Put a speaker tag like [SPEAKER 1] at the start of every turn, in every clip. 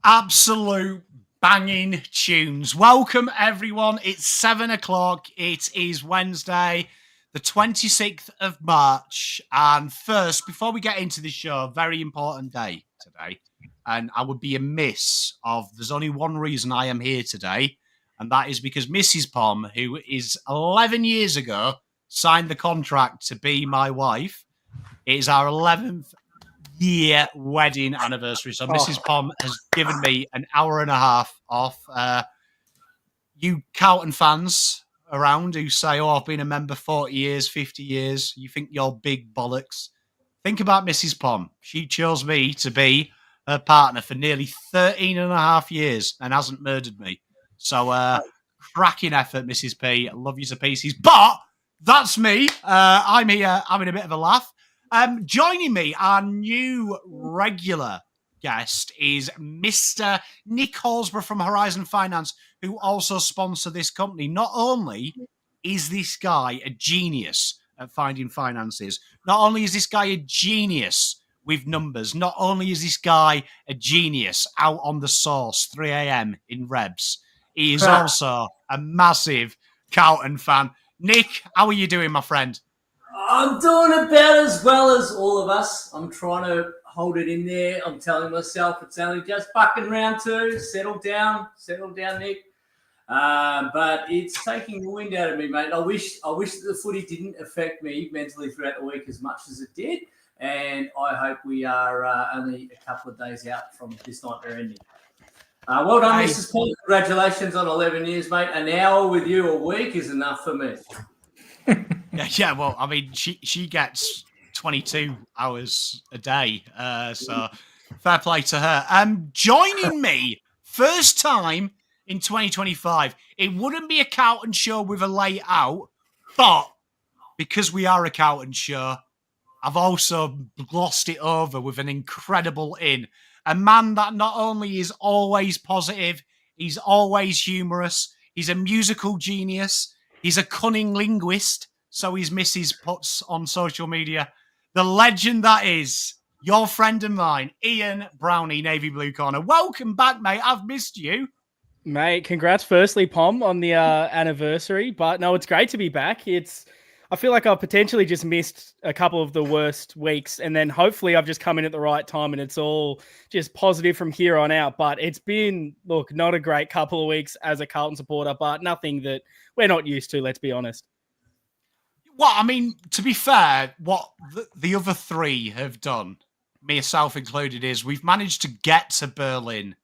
[SPEAKER 1] Absolute banging tunes. Welcome, everyone. It's 7 o'clock. It is Wednesday, the 26th of March. And first, before we get into the show, very important day today. And I would be amiss of there's only one reason I am here today, and that is because Mrs. Pom, who is 11 years ago, signed the contract to be my wife. It is our 11th year wedding anniversary. So Mrs. Pom has given me an hour and a half off. You Carlton fans around who say, I've been a member 40 years, 50 years, you think you're big bollocks. Think about Mrs. Pom. She chose me to be her partner for nearly 13 and a half years and hasn't murdered me. So cracking effort, Mrs. P. I love you to pieces. But that's me. I'm here having a bit of a laugh. Joining me, our new regular guest is Mr. Nick Horsburgh from Horizon Finance, who also sponsor this company. Not only is this guy a genius at finding finances, not only is this guy a genius with numbers, not only is this guy a genius out on the source, 3 a.m. in Rebs, he is also a massive Carlton fan. Nick, how are you doing, my friend?
[SPEAKER 2] I'm doing about as well as all of us. I'm trying to hold it in there. I'm telling myself it's only just fucking round two. Settle down, Nick. But it's taking the wind out of me, mate. I wish that the footy didn't affect me mentally throughout the week as much as it did. And I hope we are only a couple of days out from this nightmare ending. Well done, Mrs. Paul. Congratulations on 11 years, mate. An hour with you a week is enough for me.
[SPEAKER 1] Yeah, well, I mean, she gets 22 hours a day, so fair play to her. Joining me, first time in 2025, it wouldn't be a Carlton show with a late out, but because we are a Carlton show, I've also glossed it over with an incredible in. A man that not only is always positive, he's always humorous, he's a musical genius, he's a cunning linguist, so his missus puts on social media. The legend that is your friend and mine, Ian Brownie, Navy Blue Corner. Welcome back, mate. I've missed you.
[SPEAKER 3] Mate, congrats firstly, Pom, on the anniversary. But no, it's great to be back. I feel like I've potentially just missed a couple of the worst weeks, and then hopefully I've just come in at the right time and it's all just positive from here on out. But it's been, look, not a great couple of weeks as a Carlton supporter, but nothing that we're not used to, let's be honest.
[SPEAKER 1] Well, I mean, to be fair, what the other three have done, myself included, is we've managed to get to Berlin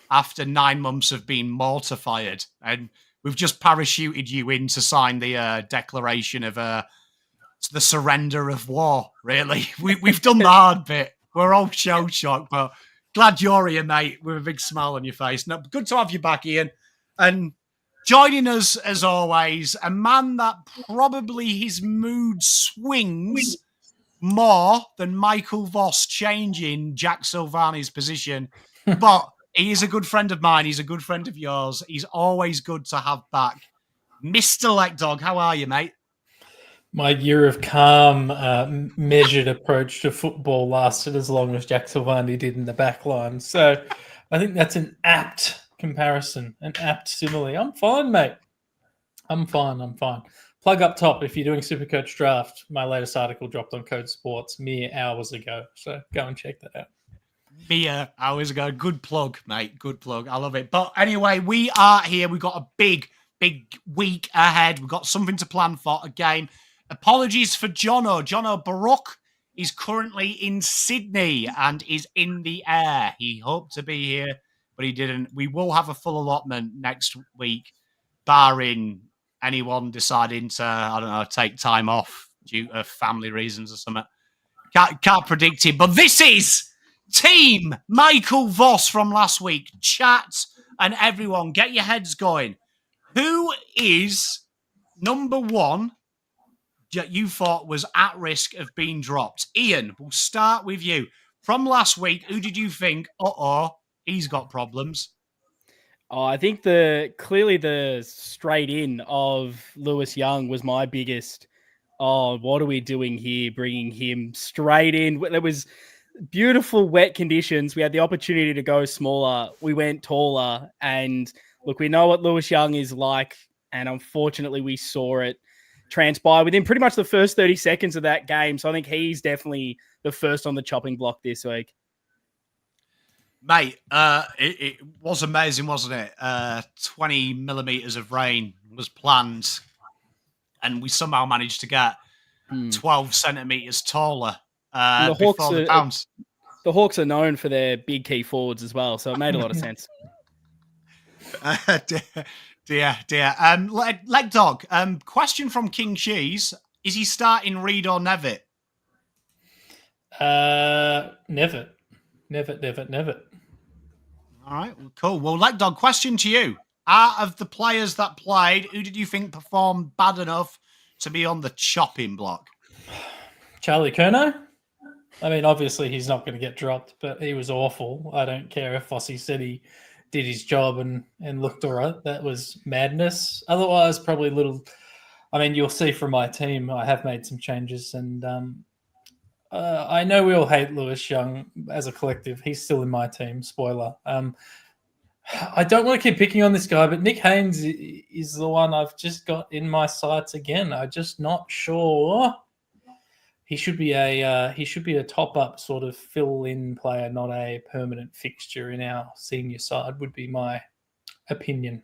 [SPEAKER 1] after 9 months of being mortified, and we've just parachuted you in to sign the declaration of the surrender of war, really. We've done the hard bit. We're all shell-shocked, but glad you're here, mate, with a big smile on your face. No, good to have you back, Ian. And joining us, as always, a man that probably his mood swings more than Michael Voss changing Jack Silvani's position. But he is a good friend of mine. He's a good friend of yours. He's always good to have back. Mr. Leckdog, how are you, mate?
[SPEAKER 4] My year of calm, measured approach to football lasted as long as Jack Silvani did in the backline. So I think that's an apt comparison, an apt simile. I'm fine, mate. I'm fine. Plug up top if you're doing Supercoach Draft. My latest article dropped on Code Sports mere hours ago. So go and check that out.
[SPEAKER 1] Mere hours ago. Good plug, mate. Good plug. I love it. But anyway, we are here. We've got a big week ahead. We've got something to plan for, a game. Apologies for Jono Baruch is currently in Sydney and is in the air. He hoped to be here, but he didn't. We will have a full allotment next week, barring anyone deciding to, take time off due to family reasons or something. Can't predict it, but this is Team Michael Voss from last week. Chat and everyone, get your heads going. Who is number one that you thought was at risk of being dropped? Ian, we'll start with you. From last week, who did you think, he's got problems?
[SPEAKER 3] Oh, I think clearly the straight in of Lewis Young was my biggest. Oh, what are we doing here? Bringing him straight in. beautiful wet conditions. We had the opportunity to go smaller. We went taller. And look, we know what Lewis Young is like. And unfortunately, we saw it transpire within pretty much the first 30 seconds of that game. So I think he's definitely the first on the chopping block this week.
[SPEAKER 1] Mate, it was amazing, wasn't it? 20 millimetres of rain was planned, and we somehow managed to get 12 centimetres taller before the bounce.
[SPEAKER 3] The Hawks are known for their big key forwards as well, so it made a lot of sense.
[SPEAKER 1] Dear. Leg Dog, question from King Cheese. Is he starting Reed or Nevitt?
[SPEAKER 4] Never.
[SPEAKER 1] All right, well, cool. Well, Leg Dog, question to you. Out of the players that played, who did you think performed bad enough to be on the chopping block?
[SPEAKER 4] Charlie Curnow? I mean, obviously he's not going to get dropped, but he was awful. I don't care if Fossey said he did his job and looked all right. That was madness. Otherwise, probably a little... I mean, you'll see from my team, I have made some changes, and I know we all hate Lewis Young as a collective. He's still in my team. Spoiler. I don't want to keep picking on this guy, but Nick Haynes is the one I've just got in my sights again. I'm just not sure. He should be a top-up sort of fill-in player, not a permanent fixture in our senior side, would be my opinion.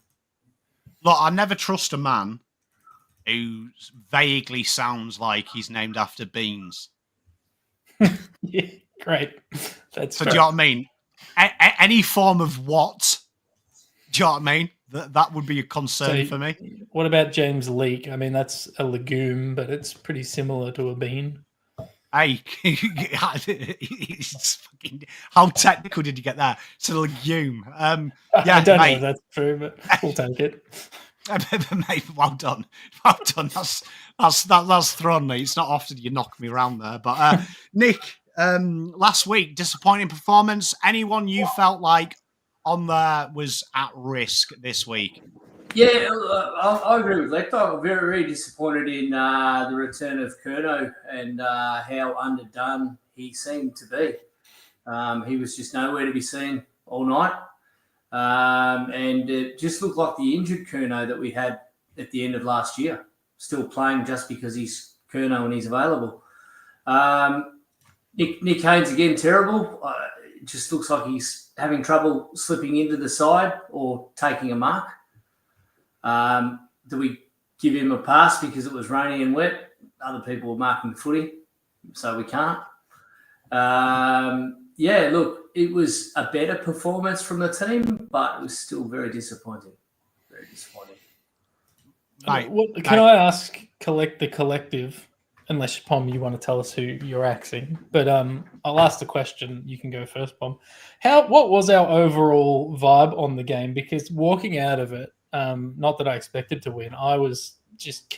[SPEAKER 1] Look, I never trust a man who vaguely sounds like he's named after beans.
[SPEAKER 4] Yeah, great.
[SPEAKER 1] So do you know what I mean? Any form of what? Do you know what I mean? That would be a concern for me.
[SPEAKER 4] What about James Leake? I mean, that's a legume, but it's pretty similar to a bean.
[SPEAKER 1] Hey, how technical did you get that? It's a legume. Yeah,
[SPEAKER 4] I don't know if that's true, but we'll take it.
[SPEAKER 1] Mate, well done. That's thrown me. It's not often you knock me around there. But Nick, last week, disappointing performance. Anyone you felt like on there was at risk this week?
[SPEAKER 2] Yeah, I agree with Lecter. I'm very, very disappointed in the return of Curnow and how underdone he seemed to be. He was just nowhere to be seen all night. And it just looked like the injured Curnow that we had at the end of last year, still playing just because he's Curnow and he's available. Nick Haynes, again, terrible. It just looks like he's having trouble slipping into the side or taking a mark. Do we give him a pass because it was rainy and wet? Other people were marking the footy, so we can't. Yeah, look, it was a better performance from the team, but it was still very disappointing. Very disappointing.
[SPEAKER 4] Can I ask the collective, unless, Pom, you want to tell us who you're axing, but I'll ask the question. You can go first, Pom. What was our overall vibe on the game? Because walking out of it, not that I expected to win, I was just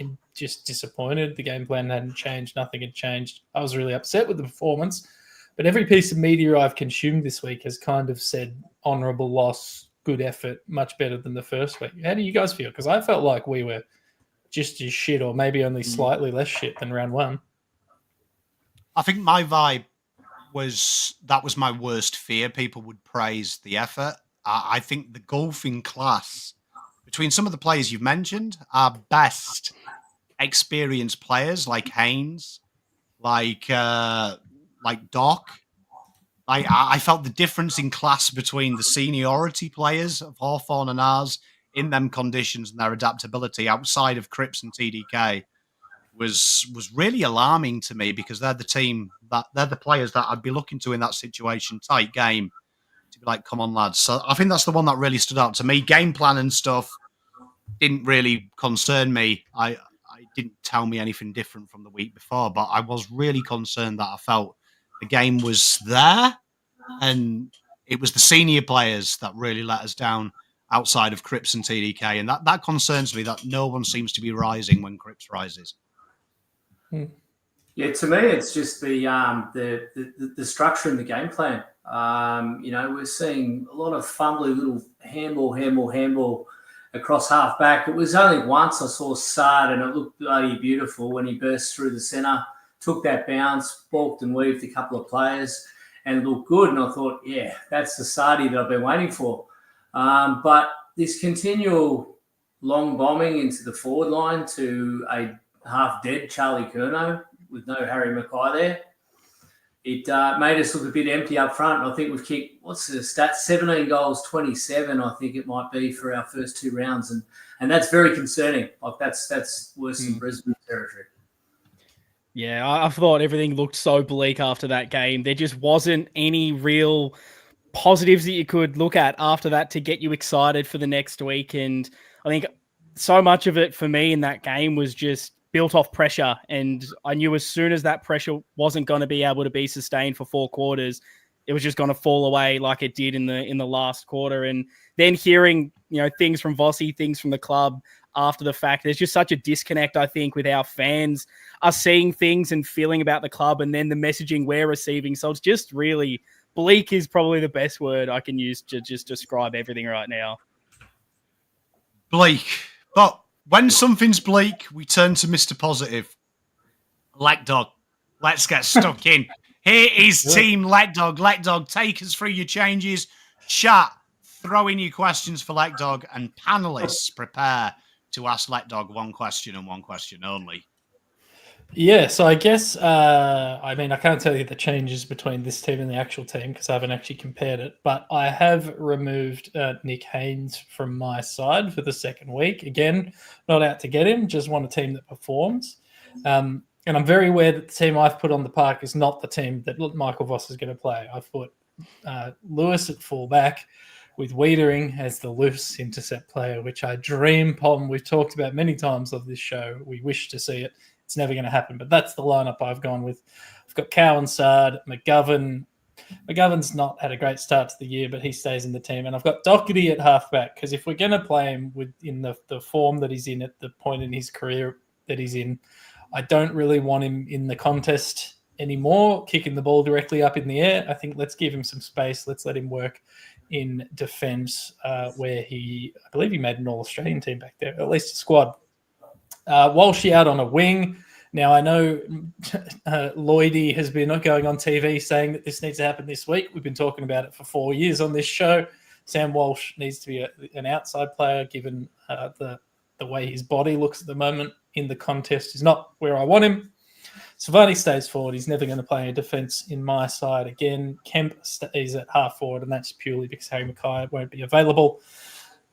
[SPEAKER 4] disappointed. The game plan hadn't changed. Nothing had changed. I was really upset with the performance. But every piece of media I've consumed this week has kind of said honourable loss, good effort, much better than the first week. How do you guys feel? Because I felt like we were just as shit, or maybe only slightly less shit than round one.
[SPEAKER 1] I think my vibe was my worst fear. People would praise the effort. I think the golfing class between some of the players you've mentioned are best experienced players like Haynes, like Doc. I felt the difference in class between the seniority players of Hawthorn and ours in them conditions and their adaptability outside of Cripps and TDK was really alarming to me, because they're the team they're the players that I'd be looking to in that situation, tight game, to be like, come on, lads. So I think that's the one that really stood out to me. Game plan and stuff didn't really concern me. I didn't tell me anything different from the week before, but I was really concerned that I felt the game was there, and it was the senior players that really let us down outside of Cripps and TDK. And that concerns me, that no one seems to be rising when Cripps rises.
[SPEAKER 2] Yeah, to me, it's just the structure and the game plan. We're seeing a lot of fumbly little handball across half back. It was only once I saw Sard, and it looked bloody beautiful when he burst through the centre, took that bounce, balked and weaved a couple of players, and looked good. And I thought, yeah, that's the Sardi that I've been waiting for. But this continual long bombing into the forward line to a half-dead Charlie Curnow with no Harry Mackay there, it made us look a bit empty up front. I think we've kicked, what's the stat? 17 goals, 27, I think it might be, for our first 2 rounds. And that's very concerning. Like that's worse than Brisbane territory.
[SPEAKER 3] Yeah, I thought everything looked so bleak after that game. There just wasn't any real positives that you could look at after that to get you excited for the next week. And I think so much of it for me in that game was just built off pressure. And I knew as soon as that pressure wasn't going to be able to be sustained for 4 quarters, it was just going to fall away like it did in the last quarter. And then hearing, things from Vossi, things from the club after the fact, there's just such a disconnect, I think, with our fans are seeing things and feeling about the club and then the messaging we're receiving. So it's just really bleak is probably the best word I can use to just describe everything right now.
[SPEAKER 1] Bleak. But when something's bleak, we turn to Mr. Positive. Leg Dog. Let's get stuck in. Here is Team Leg Dog. Leg Dog, take us through your changes. Chat, throw in your questions for Leg Dog, and panelists prepare to ask Leg Dog one question and one question only.
[SPEAKER 4] Yeah, so I guess, I can't tell you the changes between this team and the actual team because I haven't actually compared it, but I have removed Nick Haynes from my side for the second week. Again, not out to get him, just want a team that performs. And I'm very aware that the team I've put on the park is not the team that Michael Voss is going to play. I've put Lewis at fullback with Wiedering as the loose intercept player, which I dream, Pom, we've talked about many times of this show. We wish to see it. It's never going to happen, but that's the lineup I've gone with. I've got Cowan, Sard, McGovern. McGovern's not had a great start to the year, but he stays in the team. And I've got Doherty at halfback because if we're going to play him in the form that he's in at the point in his career that he's in, I don't really want him in the contest anymore, kicking the ball directly up in the air. I think let's give him some space. Let's let him work in defence where I believe he made an All-Australian team back there, at least a squad. Walshy out on a wing. Now, I know Lloydie has been going on TV saying that this needs to happen this week. We've been talking about it for 4 years on this show. Sam Walsh needs to be an outside player given the way his body looks at the moment in the contest is not where I want him. Savani stays forward. He's never going to play a defence in my side again. Kemp stays at half forward, and that's purely because Harry Mackay won't be available.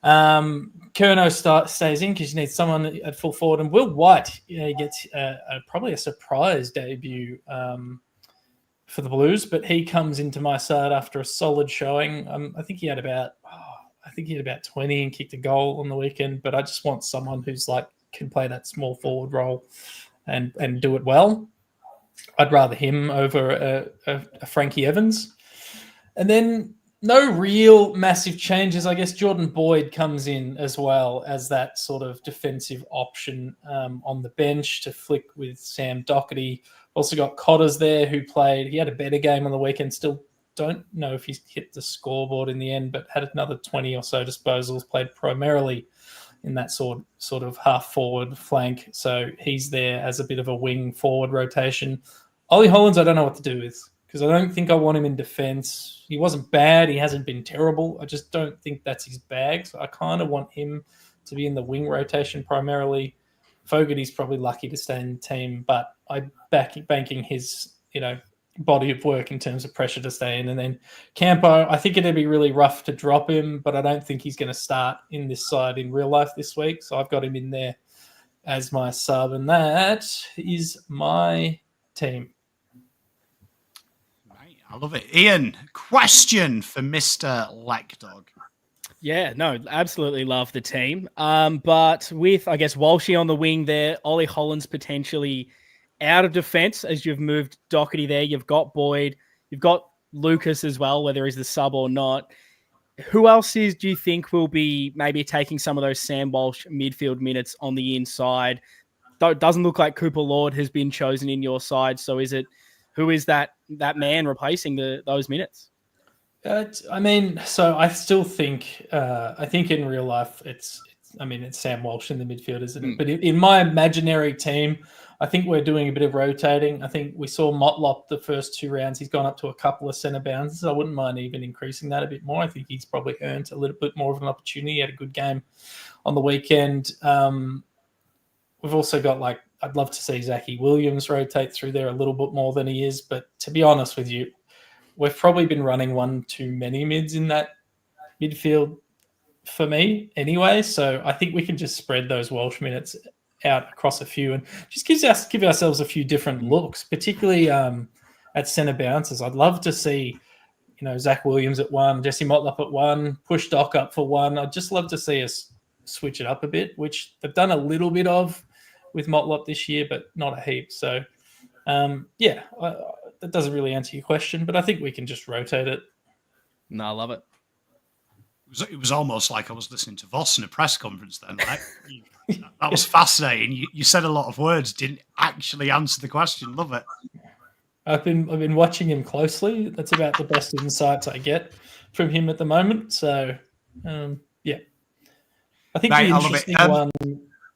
[SPEAKER 4] Curnow stays in because you need someone at full forward, and Will White gets probably a surprise debut for the Blues, but he comes into my side after a solid showing. I think he had about 20 and kicked a goal on the weekend, but I just want someone who's can play that small forward role and do it well. I'd rather him over a Frankie Evans. And then no real massive changes. I guess Jordan Boyd comes in as well as that sort of defensive option on the bench to flick with Sam Doherty. Also got Cotters there who played. He had a better game on the weekend. Still don't know if he's hit the scoreboard in the end, but had another 20 or so disposals, played primarily in that sort of half-forward flank. So he's there as a bit of a wing-forward rotation. Ollie Hollands, I don't know what to do with because I don't think I want him in defence. He wasn't bad. He hasn't been terrible. I just don't think that's his bag. So I kind of want him to be in the wing rotation primarily. Fogarty's probably lucky to stay in the team, but I'm banking his, body of work in terms of pressure to stay in. And then Campo, I think it'd be really rough to drop him, but I don't think he's going to start in this side in real life this week. So I've got him in there as my sub, and that is my team.
[SPEAKER 1] Right, I love it. Ian, question for Mr. Legdog.
[SPEAKER 3] Yeah, no, absolutely love the team. But with, I guess, Walshy on the wing there, Ollie Hollands potentially out of defence as you've moved Doherty there. You've got Boyd. You've got Lucas as well, whether he's the sub or not. Who else do you think will be maybe taking some of those Sam Walsh midfield minutes on the inside? It doesn't look like Cooper Lord has been chosen in your side. So who is that man replacing those minutes?
[SPEAKER 4] So I still think, I think in real life, it's Sam Walsh in the midfield, isn't it? But in my imaginary team, I think we're doing a bit of rotating. I think we saw Motlop the first 2 rounds. He's gone up to a couple of centre bounces. I wouldn't mind even increasing that a bit more. I think he's probably earned a little bit more of an opportunity. He had a good game on the weekend. We've also got, like, I'd love to see Zachy Williams rotate through there a little bit more than he is. But to be honest with you, we've probably been running one too many mids in that midfield for me anyway. So I think we can just spread those Welsh minutes out across a few and just give ourselves a few different looks, particularly at centre bounces. I'd love to see, Zach Williams at 1, Jesse Motlop at 1, push Doc up for 1. I'd just love to see us switch it up a bit, which they've done a little bit of with Motlop this year, but not a heap. So, that doesn't really answer your question, but I think we can just rotate it.
[SPEAKER 3] No, I love it.
[SPEAKER 1] It was almost like I was listening to Voss in a press conference then. Right? That was fascinating. You said a lot of words, didn't actually answer the question. Love it.
[SPEAKER 4] I've been watching him closely. That's about the best insights I get from him at the moment. So, yeah. I think
[SPEAKER 1] Mate,
[SPEAKER 4] the interesting one...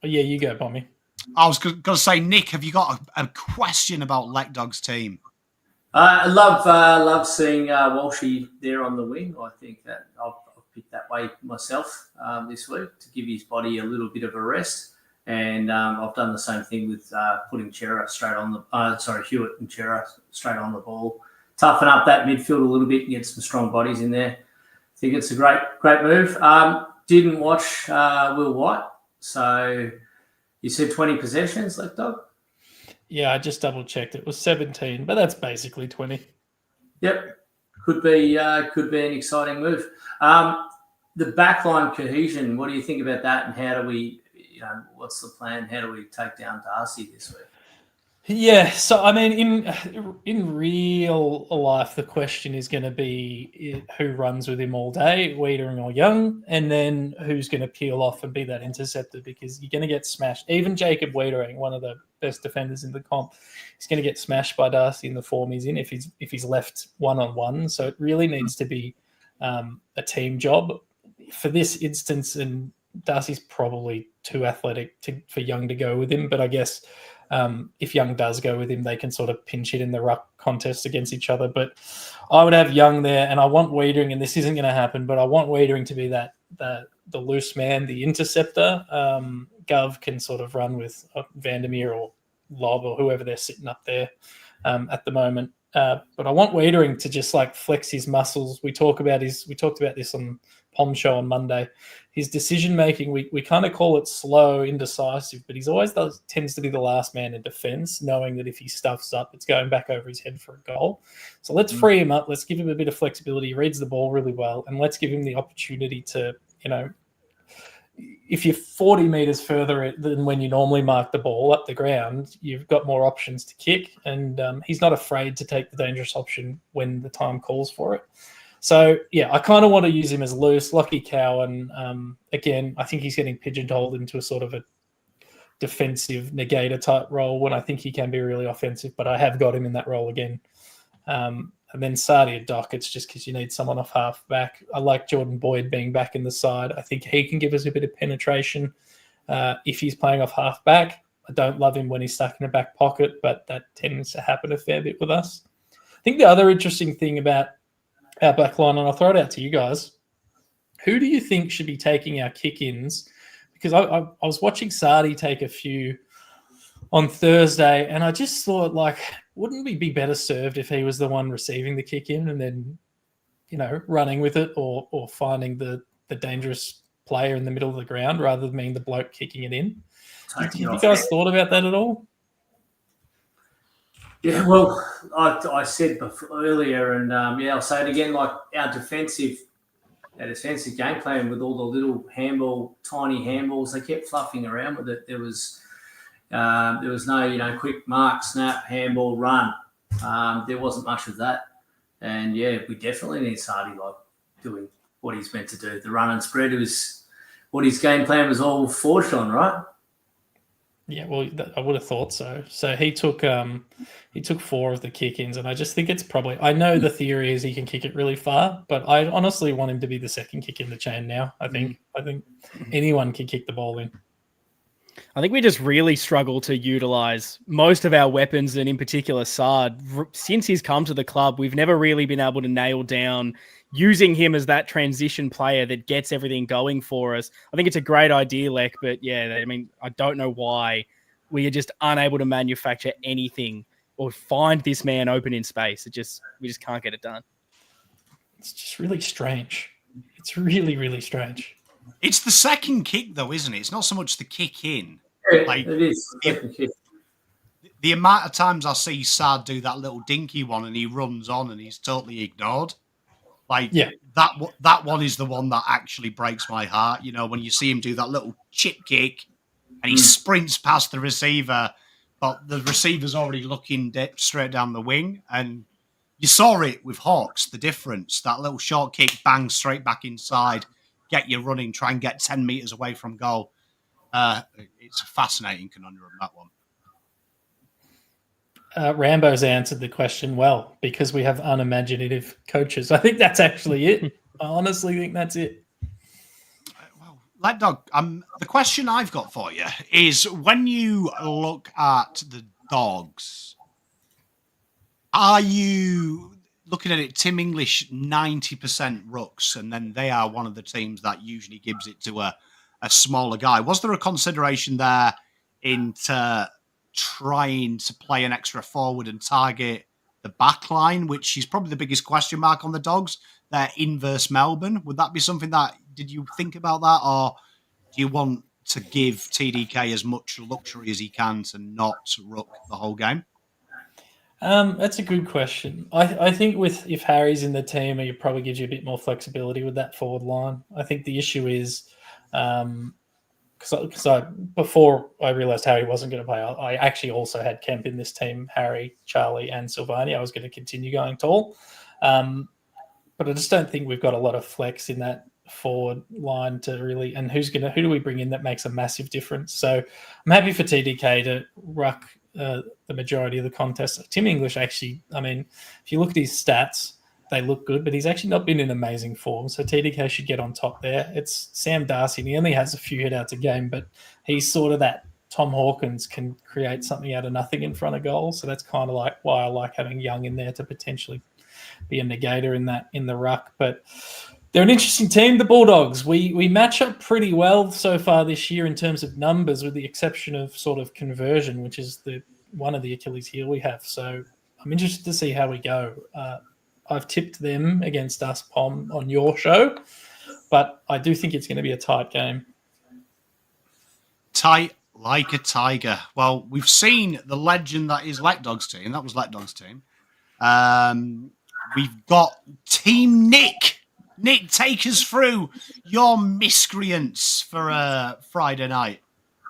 [SPEAKER 4] yeah, you go, Pommy.
[SPEAKER 1] I was going to say, Nick, have you got a question about Lek Dog's team?
[SPEAKER 2] I love seeing Walshy there on the wing. I think that I'll pick that way myself this week to give his body a little bit of a rest. And I've done the same thing with putting Chera straight on the Hewitt and Chera straight on the ball. Toughen up that midfield a little bit and get some strong bodies in there. I think it's a great move. Didn't watch Will White, so you said 20 possessions, Lek Dog?
[SPEAKER 4] Yeah, I just double checked. It was 17, but that's basically 20.
[SPEAKER 2] Yep, could be an exciting move. The backline cohesion. What do you think about that? And how do we, what's the plan? How do we take down Darcy this week?
[SPEAKER 4] Yeah, so I mean, in real life, the question is going to be who runs with him all day, Wiedering or Young, and then who's going to peel off and be that interceptor, because you're going to get smashed. Even Jacob Wiedering, one of the best defenders in the comp, is going to get smashed by Darcy in the form he's in if he's left 1-on-1. So it really needs to be a team job for this instance, and Darcy's probably too athletic for Young to go with him, but I guess. If Young does go with him, they can sort of pinch it in the ruck contest against each other. But I would have Young there, and I want Wiedering, and this isn't going to happen, but I want Wiedering to be the loose man, the interceptor. Gov can sort of run with Vandermeer or Lob or whoever they're sitting up there at the moment. But I want Wiedering to just like flex his muscles. We talked about this on Pom Show on Monday. His decision making, we kind of call it slow, indecisive, but he's always tends to be the last man in defence, knowing that if he stuffs up, it's going back over his head for a goal. So let's free him up. Let's give him a bit of flexibility. He reads the ball really well, and let's give him the opportunity to, if you're 40 metres further than when you normally mark the ball up the ground, you've got more options to kick, and he's not afraid to take the dangerous option when the time calls for it. So, yeah, I kind of want to use him as loose. Lockie Cowan, again, I think he's getting pigeonholed into a sort of a defensive negator type role when I think he can be really offensive, but I have got him in that role again. And then Sardia Doc, it's just because you need someone off half back. I like Jordan Boyd being back in the side. I think he can give us a bit of penetration if he's playing off half back. I don't love him when he's stuck in the back pocket, but that tends to happen a fair bit with us. I think the other interesting thing about our back line, and I'll throw it out to you guys, who do you think should be taking our kick-ins? Because I was watching Sardi take a few on Thursday, and I just thought, wouldn't we be better served if he was the one receiving the kick-in and then, running with it or finding the dangerous player in the middle of the ground rather than being the bloke kicking it in? Have you guys thought about that at all?
[SPEAKER 2] Yeah, well, I said earlier, and I'll say it again. Like our defensive game plan with all the little tiny handballs, they kept fluffing around with it. There was no quick mark, snap, handball, run. There wasn't much of that, and we definitely need Sardi doing what he's meant to do. The run and spread was what his game plan was all forged on, right?
[SPEAKER 4] Yeah, well, I would have thought so. So he took 4 of the kick-ins, and I just think it's probably. I know the theory is he can kick it really far, but I honestly want him to be the second kick in the chain now. I think anyone can kick the ball in.
[SPEAKER 3] I think we just really struggle to utilise most of our weapons, and in particular Sard. Since he's come to the club, we've never really been able to nail down using him as that transition player that gets everything going for us. I think it's a great idea, Lek, but yeah, I mean, I don't know why we are just unable to manufacture anything or find this man open in space. We just can't get it done.
[SPEAKER 4] It's just really strange. It's really, really strange.
[SPEAKER 1] It's the second kick, though, isn't it? It's not so much the kick in.
[SPEAKER 2] It is.
[SPEAKER 1] The amount of times I see Sad do that little dinky one and he runs on and he's totally ignored. That one is the one that actually breaks my heart. You know, when you see him do that little chip kick and he sprints past the receiver, but the receiver's already looking straight down the wing. And you saw it with Hawks, the difference. That little short kick, bang, straight back inside, get you running, try and get 10 metres away from goal. It's a fascinating conundrum, that one.
[SPEAKER 4] Rambo's answered the question well, because we have unimaginative coaches. I think that's actually it. I honestly think that's it.
[SPEAKER 1] Well, Lapdog, the question I've got for you is, when you look at the Dogs, are you looking at it, Tim English, 90% rucks, and then they are one of the teams that usually gives it to a smaller guy? Was there a consideration there into trying to play an extra forward and target the backline, which is probably the biggest question mark on the Dogs? They're inverse Melbourne. Would that be something that, did you think about that, or do you want to give TDK as much luxury as he can to not ruck the whole game?
[SPEAKER 4] That's a good question. I think if Harry's in the team, it probably gives you a bit more flexibility with that forward line. I think the issue is, because before I realised Harry wasn't going to play, I actually also had Kemp in this team, Harry, Charlie and Silvani. I was going to continue going tall. But I just don't think we've got a lot of flex in that forward line to really, and who do we bring in that makes a massive difference? So I'm happy for TDK to ruck the majority of the contest. Tim English, actually, I mean, if you look at his stats, they look good, but he's actually not been in amazing form. So TDK should get on top there. It's Sam Darcy, and he only has a few hit-outs a game, but he's sort of that Tom Hawkins, can create something out of nothing in front of goal. So that's kind of like why I like having Young in there to potentially be a negator in the ruck. But they're an interesting team, the Bulldogs. We match up pretty well so far this year in terms of numbers, with the exception of sort of conversion, which is one of the Achilles heel we have. So I'm interested to see how we go. I've tipped them against us, Pom, on your show, but I do think it's going to be a tight game.
[SPEAKER 1] Tight like a tiger. Well, we've seen the legend that is Lapdog's team. That was Lapdog's team. We've got Team Nick. Nick, take us through your miscreants for Friday night.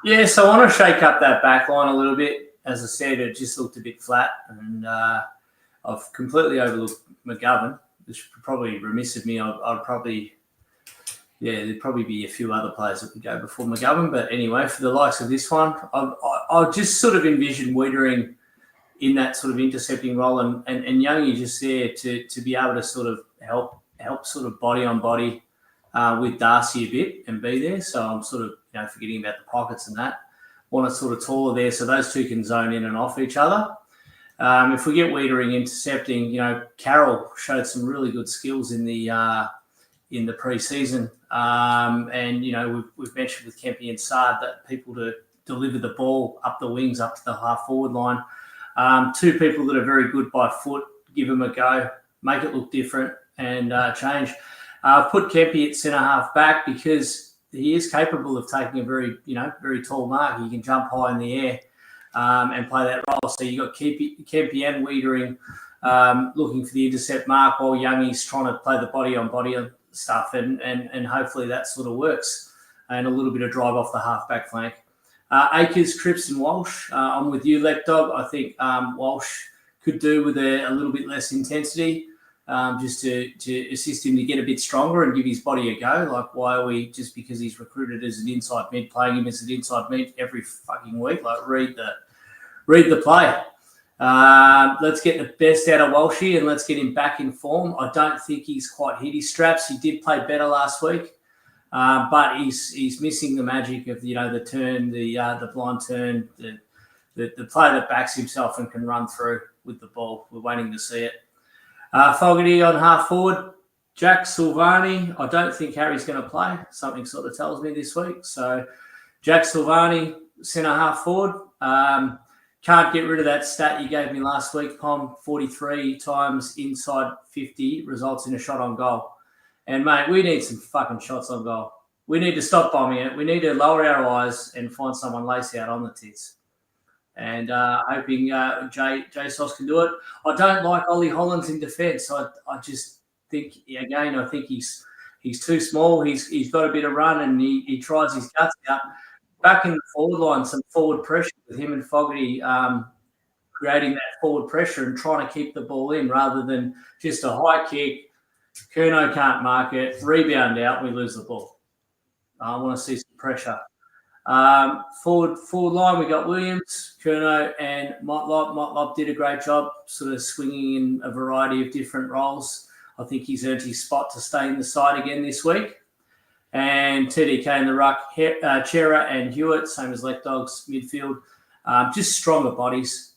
[SPEAKER 2] Yeah, so I want to shake up that back line a little bit. As I said, it just looked a bit flat, and I've completely overlooked McGovern, which would probably remiss of me. I'd probably, there'd probably be a few other players that would go before McGovern. But anyway, for the likes of this one, I just sort of envision Wiedering in that sort of intercepting role, and Youngie just there to be able to sort of help sort of body on body with Darcy a bit and be there. So I'm sort of forgetting about the pockets and that. Want it sort of taller there, so those two can zone in and off each other. If we get Wiedering intercepting, Carroll showed some really good skills in the pre-season, and we've mentioned with Kempy and Sard that people to deliver the ball up the wings, up to the half forward line. Two people that are very good by foot, give them a go, make it look different, and change. I've put Kempy at centre half back because he is capable of taking a very tall mark. He can jump high in the air and play that role. So you've got Kempy and Wiedering looking for the intercept mark, while Youngie's trying to play the body on stuff, and hopefully that sort of works. And a little bit of drive off the half-back flank. Akers, Cripps and Walsh. I'm with you, Lapdog. I think Walsh could do with a little bit less intensity, just to assist him to get a bit stronger and give his body a go. Like, why are we, just because he's recruited as an inside mid, playing him as an inside mid every fucking week? Like, read the play. Let's get the best out of Walshy and let's get him back in form. I don't think he's quite hit his straps. He did play better last week. But he's missing the magic of the turn, the blind turn, the player that backs himself and can run through with the ball. We're waiting to see it. Fogarty on half forward. Jack Silvani. I don't think Harry's going to play. Something sort of tells me this week. So Jack Silvani, centre half forward. Can't get rid of that stat you gave me last week, Pom. 43 times inside 50 results in a shot on goal. And, mate, we need some fucking shots on goal. We need to stop bombing it. We need to lower our eyes and find someone lace out on the tits. And hoping Jay Sauce can do it. I don't like Ollie Hollands in defence. I just think, again, I think he's too small. He's got a bit of run and he tries his guts out. Back in the forward line, some forward pressure with him and Fogarty creating that forward pressure and trying to keep the ball in rather than just a high kick. Curnow can't mark it. Rebound out, we lose the ball. I want to see some pressure. Forward line, we got Williams, Curnow, and Motlop. Motlop did a great job sort of swinging in a variety of different roles. I think he's earned his spot to stay in the side again this week. And TDK in the ruck, Chera and Hewitt, same as Lek Dogs, midfield. Just stronger bodies.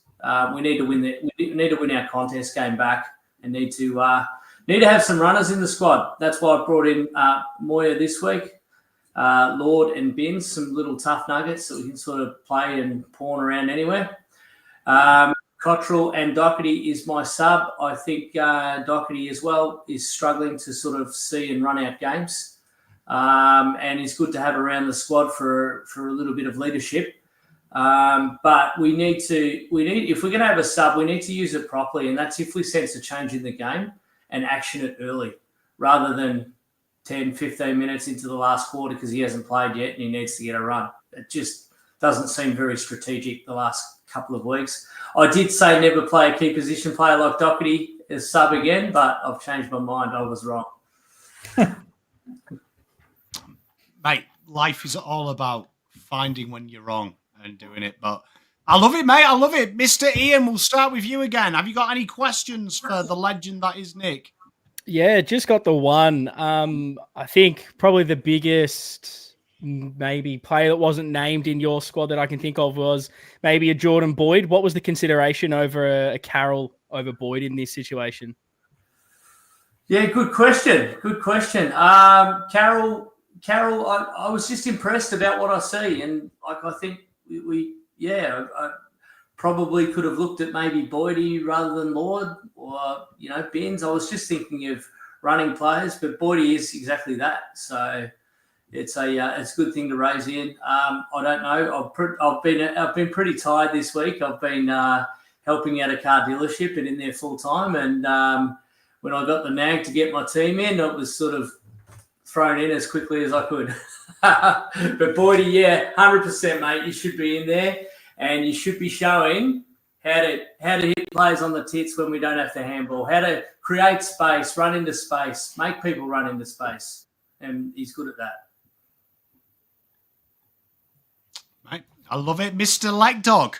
[SPEAKER 2] We need to win we need to win our contest game back and need to have some runners in the squad. That's why I brought in Moya this week. Lord and Binns, some little tough nuggets that we can sort of play and pawn around anywhere. Cottrell and Doherty is my sub. I think Doherty as well is struggling to sort of see and run out games. And it's good to have around the squad for a little bit of leadership. But if we're going to have a sub, we need to use it properly. And that's if we sense a change in the game and action it early rather than 10, 15 minutes into the last quarter because he hasn't played yet and he needs to get a run. It just doesn't seem very strategic the last couple of weeks. I did say never play a key position player like Doherty as sub again, but I've changed my mind. I was wrong.
[SPEAKER 1] Mate, life is all about finding when you're wrong and doing it. But I love it, mate. I love it. Mr. Ian, we'll start with you again. Have you got any questions for the legend that is Nick?
[SPEAKER 3] Yeah, just got the one. I think probably the biggest maybe player that wasn't named in your squad that I can think of was maybe a Jordan Boyd. What was the consideration over a Carroll over Boyd in this situation?
[SPEAKER 2] Yeah, good question. Good question. Carroll, I was just impressed about what I see, and I think I probably could have looked at maybe Boydie rather than Lord or Binns. I was just thinking of running players, but Boydie is exactly that. So it's a good thing to raise in. I don't know. I've been pretty tired this week. I've been helping out a car dealership and in there full time, and when I got the nag to get my team in, it was sort of thrown in as quickly as I could. But Boydie, 100%, mate. You should be in there, and you should be showing how to hit players on the tits when we don't have to handball, how to create space, run into space, make people run into space, and he's good at that.
[SPEAKER 1] Mate, I love it, Mr. Leg Dog.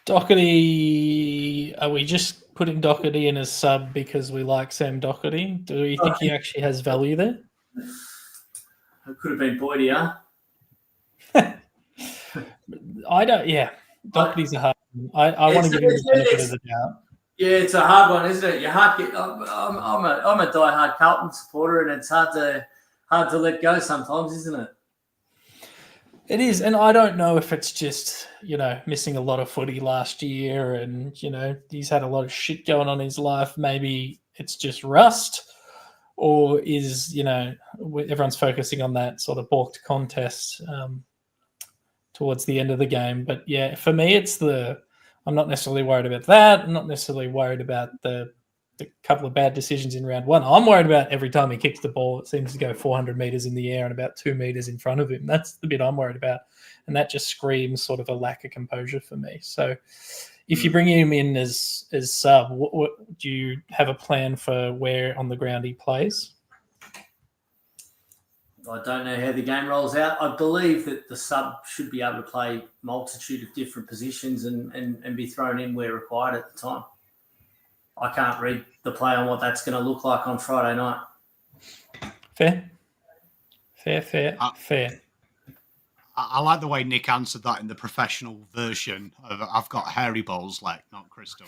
[SPEAKER 4] Doherty, are we just putting Doherty in as sub because we like Sam Doherty? Do we think he actually has value there?
[SPEAKER 2] It could have been Boydie, huh?
[SPEAKER 4] I don't. Yeah, Doherty's a hard one. I want to give him the benefit of the doubt.
[SPEAKER 2] Yeah, it's a hard one, isn't it? I'm a diehard Carlton supporter, and it's hard to let go sometimes, isn't it?
[SPEAKER 4] It is, and I don't know if it's just missing a lot of footy last year, and he's had a lot of shit going on in his life. Maybe it's just rust, or is everyone's focusing on that sort of balked contest towards the end of the game. But yeah, for me, I'm not necessarily worried about that. I'm not necessarily worried about the couple of bad decisions in round one. I'm worried about every time he kicks the ball, it seems to go 400 meters in the air and about 2 meters in front of him. That's the bit I'm worried about. And that just screams sort of a lack of composure for me. So if you bring him in as sub, what do you have a plan for where on the ground he plays?
[SPEAKER 2] I don't know how the game rolls out. I believe that the sub should be able to play multitude of different positions and be thrown in where required at the time. I can't read the play on what that's going to look like on Friday night.
[SPEAKER 4] Fair. Fair.
[SPEAKER 1] I like the way Nick answered that in the professional version of I've got hairy balls, like, not crystal.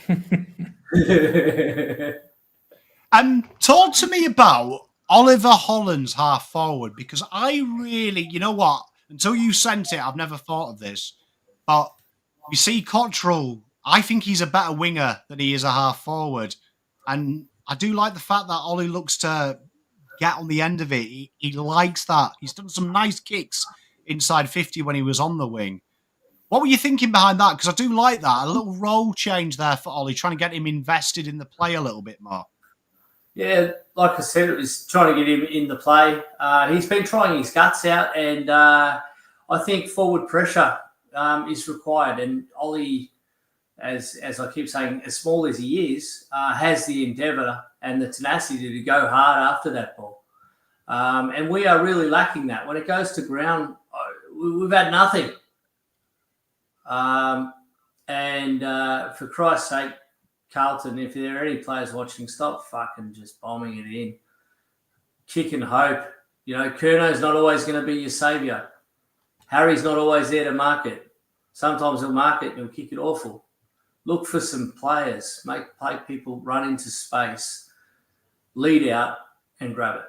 [SPEAKER 1] Talk to me about Oliver Holland's half forward, because I really, you know what, until you sent it, I've never thought of this. But you see, Cottrell, I think he's a better winger than he is a half forward. And I do like the fact that Ollie looks to get on the end of it. He likes that. He's done some nice kicks inside 50 when he was on the wing. What were you thinking behind that? Because I do like that. A little role change there for Ollie, trying to get him invested in the play a little bit more.
[SPEAKER 2] Yeah, like I said, it was trying to get him in the play. He's been trying his guts out, and I think forward pressure is required. And Ollie, as I keep saying, as small as he is, has the endeavour and the tenacity to go hard after that ball. And we are really lacking that. When it goes to ground, we've had nothing. And for Christ's sake, Carlton, if there are any players watching, stop fucking just bombing it in. Kick and hope. You know, Curno's not always going to be your saviour. Harry's not always there to mark it. Sometimes he'll mark it and he'll kick it awful. Look for some players. Play people run into space, lead out, and grab it.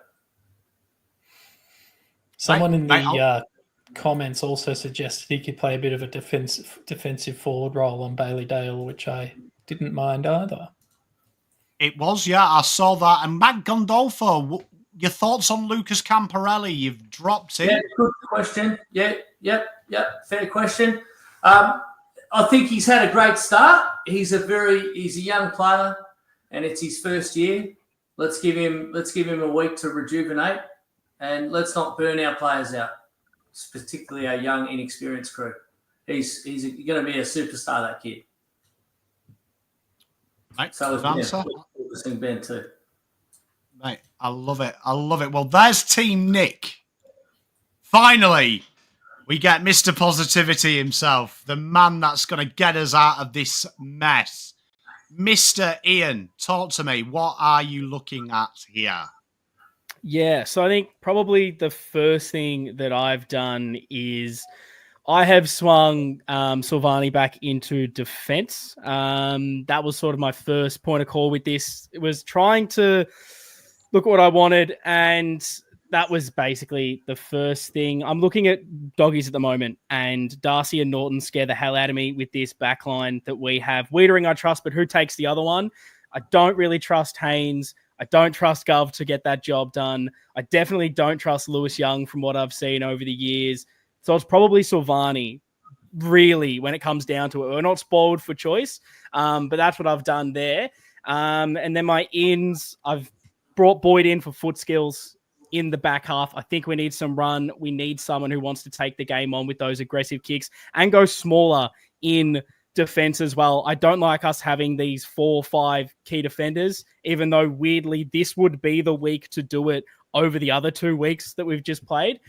[SPEAKER 4] Someone in the comments also suggested he could play a bit of a defensive forward role on Bailey Dale, which I didn't mind either.
[SPEAKER 1] It was, yeah, I saw that. And Matt Gondolfo, your thoughts on Lucas Camparelli? You've dropped in.
[SPEAKER 2] Yeah, good question. Yep, fair question. I think he's had a great start. He's a young player, and it's his first year. Let's give him a week to rejuvenate, and let's not burn our players out, particularly our young, inexperienced crew. He's going to be a superstar, that kid.
[SPEAKER 1] Mate,
[SPEAKER 2] so
[SPEAKER 1] is
[SPEAKER 2] Ben too.
[SPEAKER 1] Mate, I love it. Well, there's Team Nick. Finally, we get Mr. Positivity himself, the man that's going to get us out of this mess. Mr. Ian, talk to me. What are you looking at here?
[SPEAKER 3] Yeah, so I think probably the first thing that I've done is I have swung Silvani back into defense. That was sort of my first point of call with this. It was trying to look at what I wanted, and that was basically the first thing. I'm looking at doggies at the moment, and Darcy and Norton scare the hell out of me with this backline that we have. Wiedering I trust, but who takes the other one? I don't really trust Haynes. I don't trust Gov to get that job done. I definitely don't trust Lewis Young from what I've seen over the years. So it's probably Silvani, really, when it comes down to it. We're not spoiled for choice, but that's what I've done there. And then my ins, I've brought Boyd in for foot skills in the back half. I think we need some run. We need someone who wants to take the game on with those aggressive kicks and go smaller in defense as well. I don't like us having these 4 or 5 key defenders, even though weirdly this would be the week to do it over the other 2 weeks that we've just played.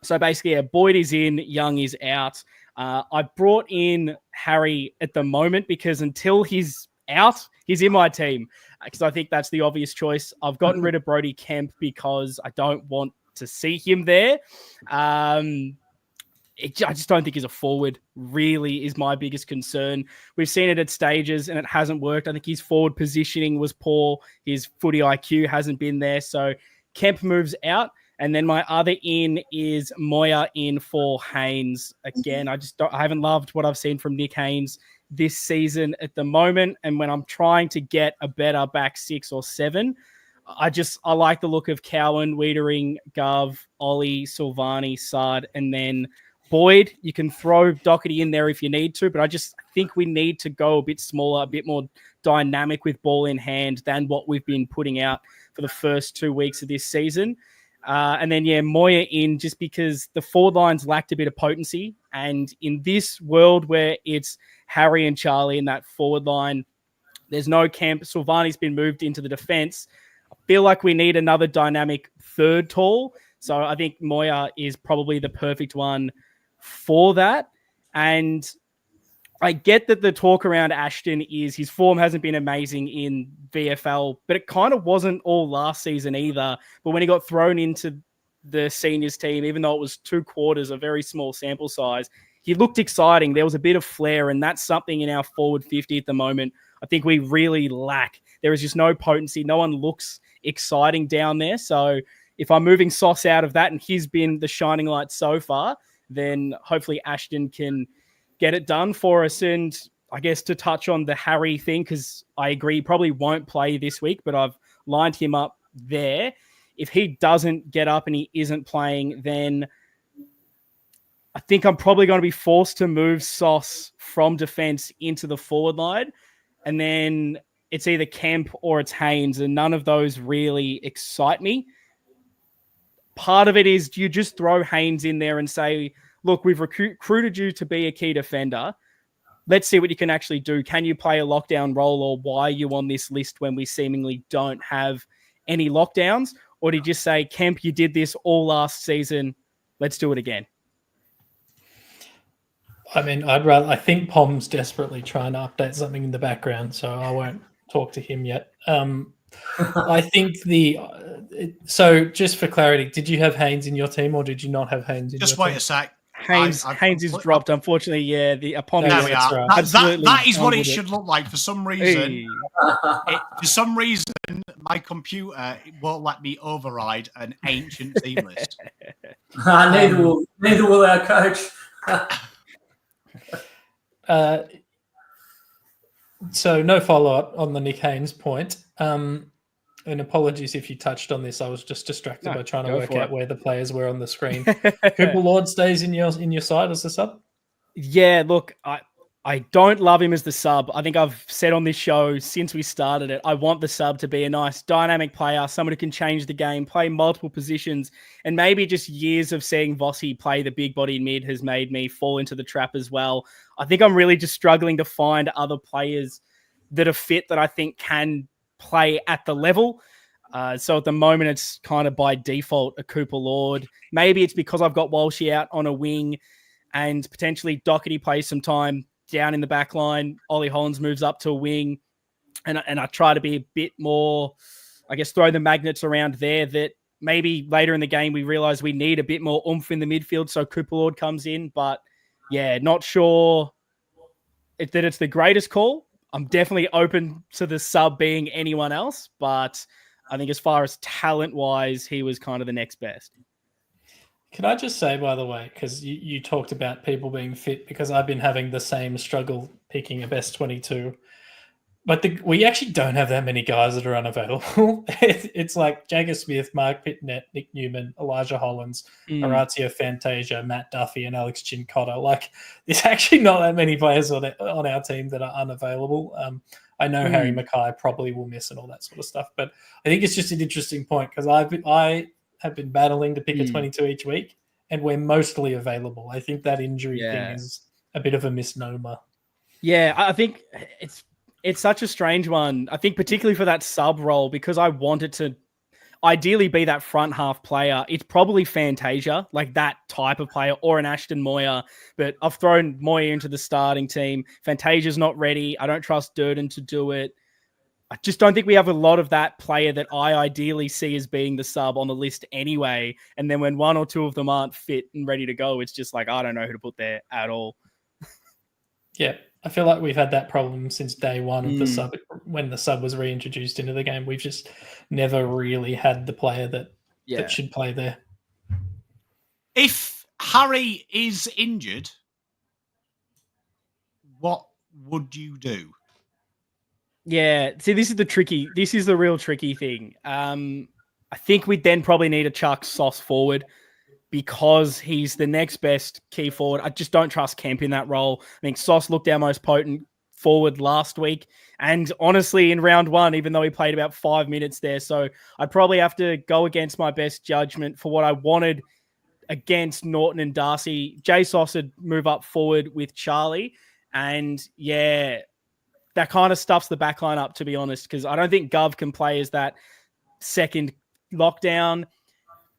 [SPEAKER 3] So basically, Boyd is in, Young is out. I brought in Harry at the moment because until he's out, he's in my team because I think that's the obvious choice. I've gotten rid of Brody Kemp because I don't want to see him there. I just don't think he's a forward, really, is my biggest concern. We've seen it at stages and it hasn't worked. I think his forward positioning was poor. His footy IQ hasn't been there. So Kemp moves out. And then my other in is Moya in for Haynes. Again, I haven't loved what I've seen from Nick Haynes this season at the moment. And when I'm trying to get a better back 6 or 7, I like the look of Cowan, Wiedering, Gov, Ollie, Silvani, Sard, and then Boyd. You can throw Doherty in there if you need to, but I just think we need to go a bit smaller, a bit more dynamic with ball in hand than what we've been putting out for the first 2 weeks of this season. And then, Moya in just because the forward lines lacked a bit of potency. And in this world where it's Harry and Charlie in that forward line, there's no Kemp. Silvani's been moved into the defense. I feel like we need another dynamic third tall. So I think Moya is probably the perfect one for that. And I get that the talk around Ashton is his form hasn't been amazing in VFL, but it kind of wasn't all last season either. But when he got thrown into the seniors team, even though it was 2 quarters, a very small sample size, he looked exciting. There was a bit of flair, and that's something in our forward 50 at the moment I think we really lack. There is just no potency. No one looks exciting down there. So if I'm moving Sauce out of that and he's been the shining light so far, then hopefully Ashton can get it done for us. And I guess to touch on the Harry thing, because I agree, he probably won't play this week, but I've lined him up there. If he doesn't get up and he isn't playing, then I think I'm probably going to be forced to move Sauce from defense into the forward line. And then it's either Kemp or it's Haynes, and none of those really excite me. Part of it is you just throw Haynes in there and say, look, we've recruited you to be a key defender. Let's see what you can actually do. Can you play a lockdown role, or why are you on this list when we seemingly don't have any lockdowns? Or did you just say, Kemp, you did this all last season. Let's do it again.
[SPEAKER 4] I mean, I think Pom's desperately trying to update something in the background, so I won't talk to him yet. I think so just for clarity, did you have Haynes in your team or did you not have Haynes in your team?
[SPEAKER 1] Just wait a sec.
[SPEAKER 3] Haynes is dropped, unfortunately. Yeah, the Pommyinoz.
[SPEAKER 1] There we are.
[SPEAKER 4] Right.
[SPEAKER 1] That is what it should look like. For some reason, my computer won't let me override an ancient team list.
[SPEAKER 2] Neither will our coach.
[SPEAKER 4] So no follow-up on the Nick Haynes point. And apologies if you touched on this. I was just distracted by trying to work out where the players were on the screen. Cooper Lord stays in your side as a sub?
[SPEAKER 3] Yeah, look, I don't love him as the sub. I think I've said on this show since we started it, I want the sub to be a nice dynamic player, someone who can change the game, play multiple positions, and maybe just years of seeing Vossi play the big body mid has made me fall into the trap as well. I think I'm really just struggling to find other players that are fit that I think can play at the level. So at the moment, it's kind of by default a Cooper Lord. Maybe it's because I've got Walshy out on a wing and potentially Doherty plays some time down in the back line. Ollie Hollands moves up to a wing. And I try to be a bit more, I guess, throw the magnets around there, that maybe later in the game we realize we need a bit more oomph in the midfield. So Cooper Lord comes in. But yeah, not sure that it's the greatest call. I'm definitely open to the sub being anyone else, but I think as far as talent-wise, he was kind of the next best.
[SPEAKER 4] Can I just say, by the way, because you talked about people being fit, because I've been having the same struggle picking a best 22. But we actually don't have that many guys that are unavailable. It's like Jagger Smith, Mark Pitnet, Nick Newman, Elijah Hollands, Horatio Fantasia, Matt Duffy, and Alex Chincotta. Like, there's actually not that many players on our team that are unavailable. I know Harry Mackay probably will miss and all that sort of stuff, but I think it's just an interesting point because I have been battling to pick a 22 each week, and we're mostly available. I think that injury thing is a bit of a misnomer.
[SPEAKER 3] Yeah, I think it's such a strange one. I think particularly for that sub role, because I wanted to ideally be that front half player. It's probably Fantasia, like that type of player, or an Ashton Moyer. But I've thrown Moyer into the starting team. Fantasia's not ready. I don't trust Durden to do it. I just don't think we have a lot of that player that I ideally see as being the sub on the list anyway. And then when one or two of them aren't fit and ready to go, it's just like, I don't know who to put there at all.
[SPEAKER 4] Yeah. I feel like we've had that problem since day one of the sub. When the sub was reintroduced into the game, we've just never really had the player that should play there.
[SPEAKER 1] If Harry is injured, what would you do?
[SPEAKER 3] Yeah, see, this is the real tricky thing. I think we'd then probably need to chuck Sauce forward, because he's the next best key forward. I just don't trust Kemp in that role. I think Sauce looked our most potent forward last week. And honestly, in round one, even though he played about 5 minutes there, so I'd probably have to go against my best judgment for what I wanted against Norton and Darcy. Jay Sauce would move up forward with Charlie. And yeah, that kind of stuffs the backline up, to be honest, because I don't think Gov can play as that second lockdown.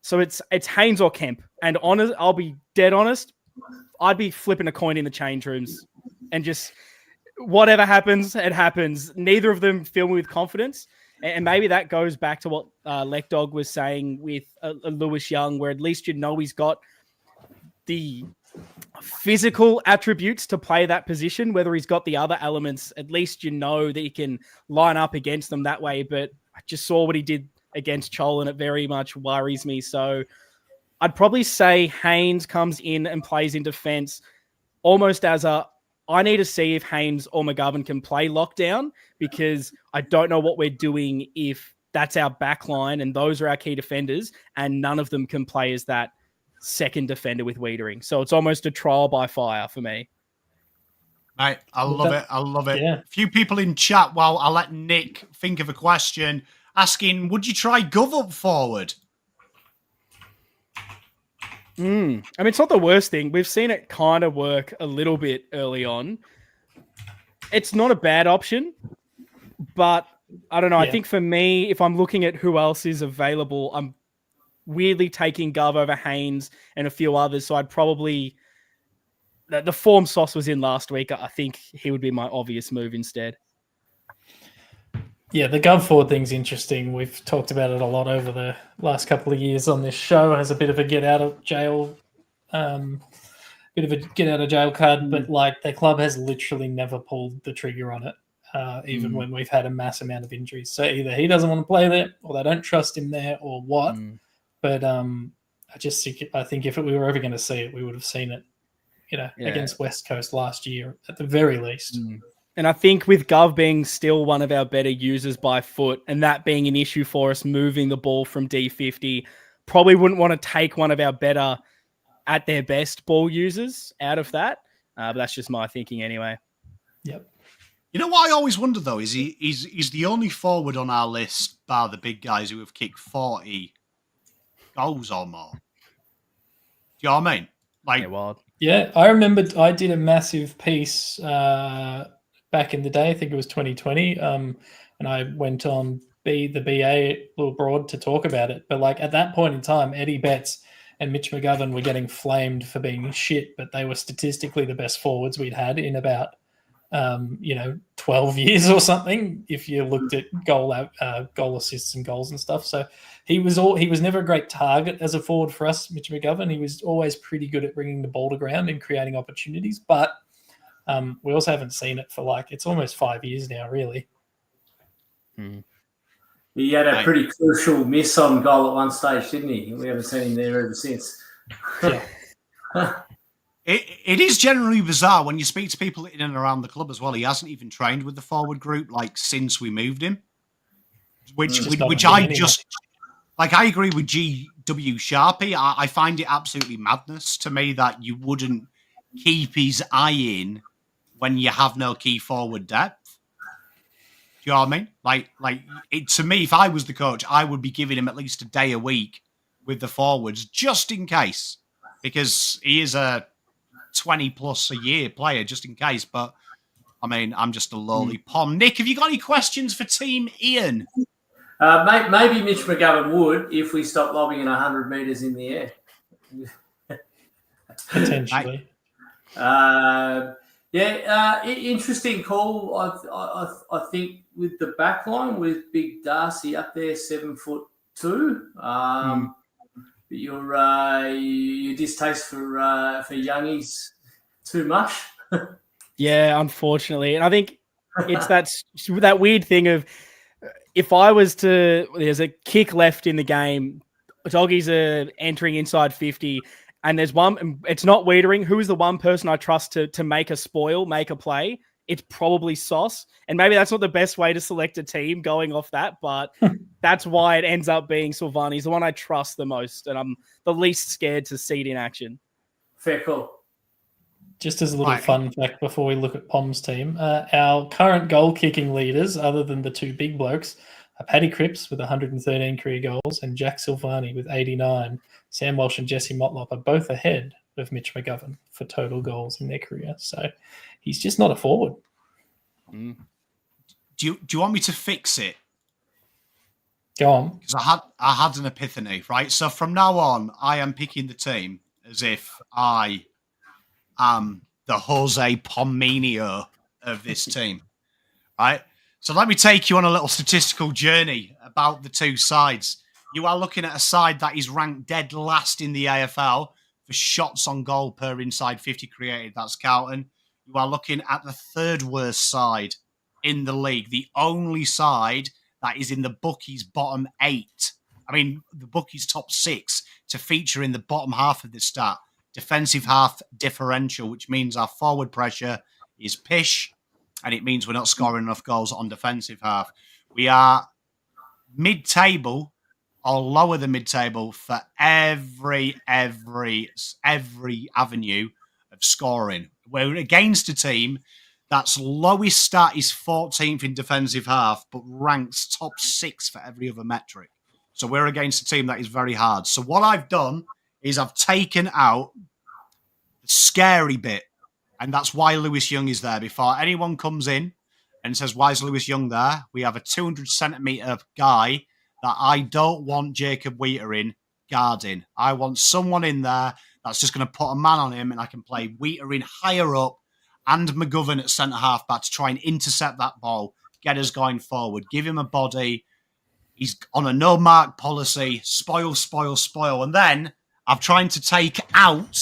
[SPEAKER 3] So it's Haynes or Kemp. And I'll be dead honest, I'd be flipping a coin in the change rooms and just whatever happens, it happens. Neither of them fill me with confidence. And maybe that goes back to what Leckdog was saying with Lewis Young, where at least you know he's got the physical attributes to play that position. Whether he's got the other elements, at least you know that he can line up against them that way. But I just saw what he did against Chol, and it very much worries me. So I'd probably say Haynes comes in and plays in defense almost as I need to see if Haynes or McGovern can play lockdown, because I don't know what we're doing if that's our back line and those are our key defenders and none of them can play as that second defender with Wiedering. So it's almost a trial by fire for me.
[SPEAKER 1] Mate, I love it. I love it.
[SPEAKER 4] Yeah.
[SPEAKER 1] A few people in chat, while I'll let Nick think of a question, asking, would you try Gov up forward?
[SPEAKER 3] I mean, it's not the worst thing. We've seen it kind of work a little bit early on. It's not a bad option, but I don't know.
[SPEAKER 4] Yeah.
[SPEAKER 3] I think for me, if I'm looking at who else is available, I'm weirdly taking Gov over Haynes and a few others. So I'd probably, the form Sauce was in last week, I think he would be my obvious move instead.
[SPEAKER 4] Yeah, the Gov forward thing's interesting. We've talked about it a lot over the last couple of years on this show. Has a bit of a get out of jail card, but like the club has literally never pulled the trigger on it, even when we've had a mass amount of injuries. So either he doesn't want to play there, or they don't trust him there, or what. But I think if we were ever going to see it, we would have seen it, against West Coast last year at the very least.
[SPEAKER 3] And I think with Gov being still one of our better users by foot, and that being an issue for us moving the ball from D50, probably wouldn't want to take one of our better at their best ball users out of that. But that's just my thinking anyway.
[SPEAKER 4] Yep.
[SPEAKER 1] You know what I always wonder, though, is he's the only forward on our list, bar the big guys, who have kicked 40 goals or more. Do you know what I mean? Like,
[SPEAKER 4] yeah, I remember I did a massive piece back in the day. I think it was 2020, and I went on the BA a little broad to talk about it. But like at that point in time, Eddie Betts and Mitch McGovern were getting flamed for being shit, but they were statistically the best forwards we'd had in about 12 years or something, if you looked at goal assists and goals and stuff. So he was never a great target as a forward for us, Mitch McGovern. He was always pretty good at bringing the ball to ground and creating opportunities, but we also haven't seen it for it's almost 5 years now, really.
[SPEAKER 2] He had a pretty crucial miss on goal at one stage, didn't he? We haven't seen him there ever since.
[SPEAKER 4] Yeah.
[SPEAKER 1] It is generally bizarre when you speak to people in and around the club as well. He hasn't even trained with the forward group since we moved him, which I just I agree with GW Sharpie. I find it absolutely madness to me that you wouldn't keep his eye in when you have no key forward depth. Do you know what I mean? To me, if I was the coach, I would be giving him at least a day a week with the forwards just in case, because he is a 20 plus a year player just in case. But I mean, I'm just a lowly pom. Nick, have you got any questions for Team Ian?
[SPEAKER 2] Maybe Mitch McGovern would if we stopped lobbing it 100 metres in the air.
[SPEAKER 4] Potentially.
[SPEAKER 2] Interesting call. I think with the back line with Big Darcy up there, 7'2". But your distaste for youngies too much.
[SPEAKER 3] Yeah, unfortunately, and I think it's that weird thing of if I was to, there's a kick left in the game, doggies are entering inside 50, and there's one, it's not Wiedering. Who is the one person I trust to make a play? It's probably Sauce. And maybe that's not the best way to select a team going off that, but that's why it ends up being Silvani. He's the one I trust the most, and I'm the least scared to see it in action.
[SPEAKER 2] Fair call.
[SPEAKER 4] Just as a little fun fact before we look at Pom's team, our current goal-kicking leaders, other than the two big blokes, are Paddy Cripps with 113 career goals and Jack Silvani with 89. Sam Walsh and Jesse Motlop are both ahead of Mitch McGovern for total goals in their career. So he's just not a forward.
[SPEAKER 1] Do you want me to fix it?
[SPEAKER 4] Go on.
[SPEAKER 1] Because I had an epiphany, right? So from now on, I am picking the team as if I am the Jose Pommyinoz of this team, right? So let me take you on a little statistical journey about the two sides. You are looking at a side that is ranked dead last in the AFL for shots on goal per inside 50 created. That's Carlton. You are looking at the third worst side in the league, the only side that is in the bookies' bottom 8. I mean, the bookies' top 6 to feature in the bottom half of the stat. Defensive half differential, which means our forward pressure is pish, and it means we're not scoring enough goals on defensive half. We are mid-table or lower than mid-table for every avenue of scoring. We're against a team that's lowest stat is 14th in defensive half, but ranks top 6 for every other metric. So we're against a team that is very hard. So what I've done is I've taken out the scary bit, and that's why Lewis Young is there. Before anyone comes in and says, why is Lewis Young there? We have a 200-centimetre guy that I don't want Jacob Wheater in guarding. I want someone in there that's just going to put a man on him, and I can play Wheater in higher up and McGovern at centre-half back to try and intercept that ball, get us going forward, give him a body. He's on a no-mark policy, spoil. And then I've tried to take out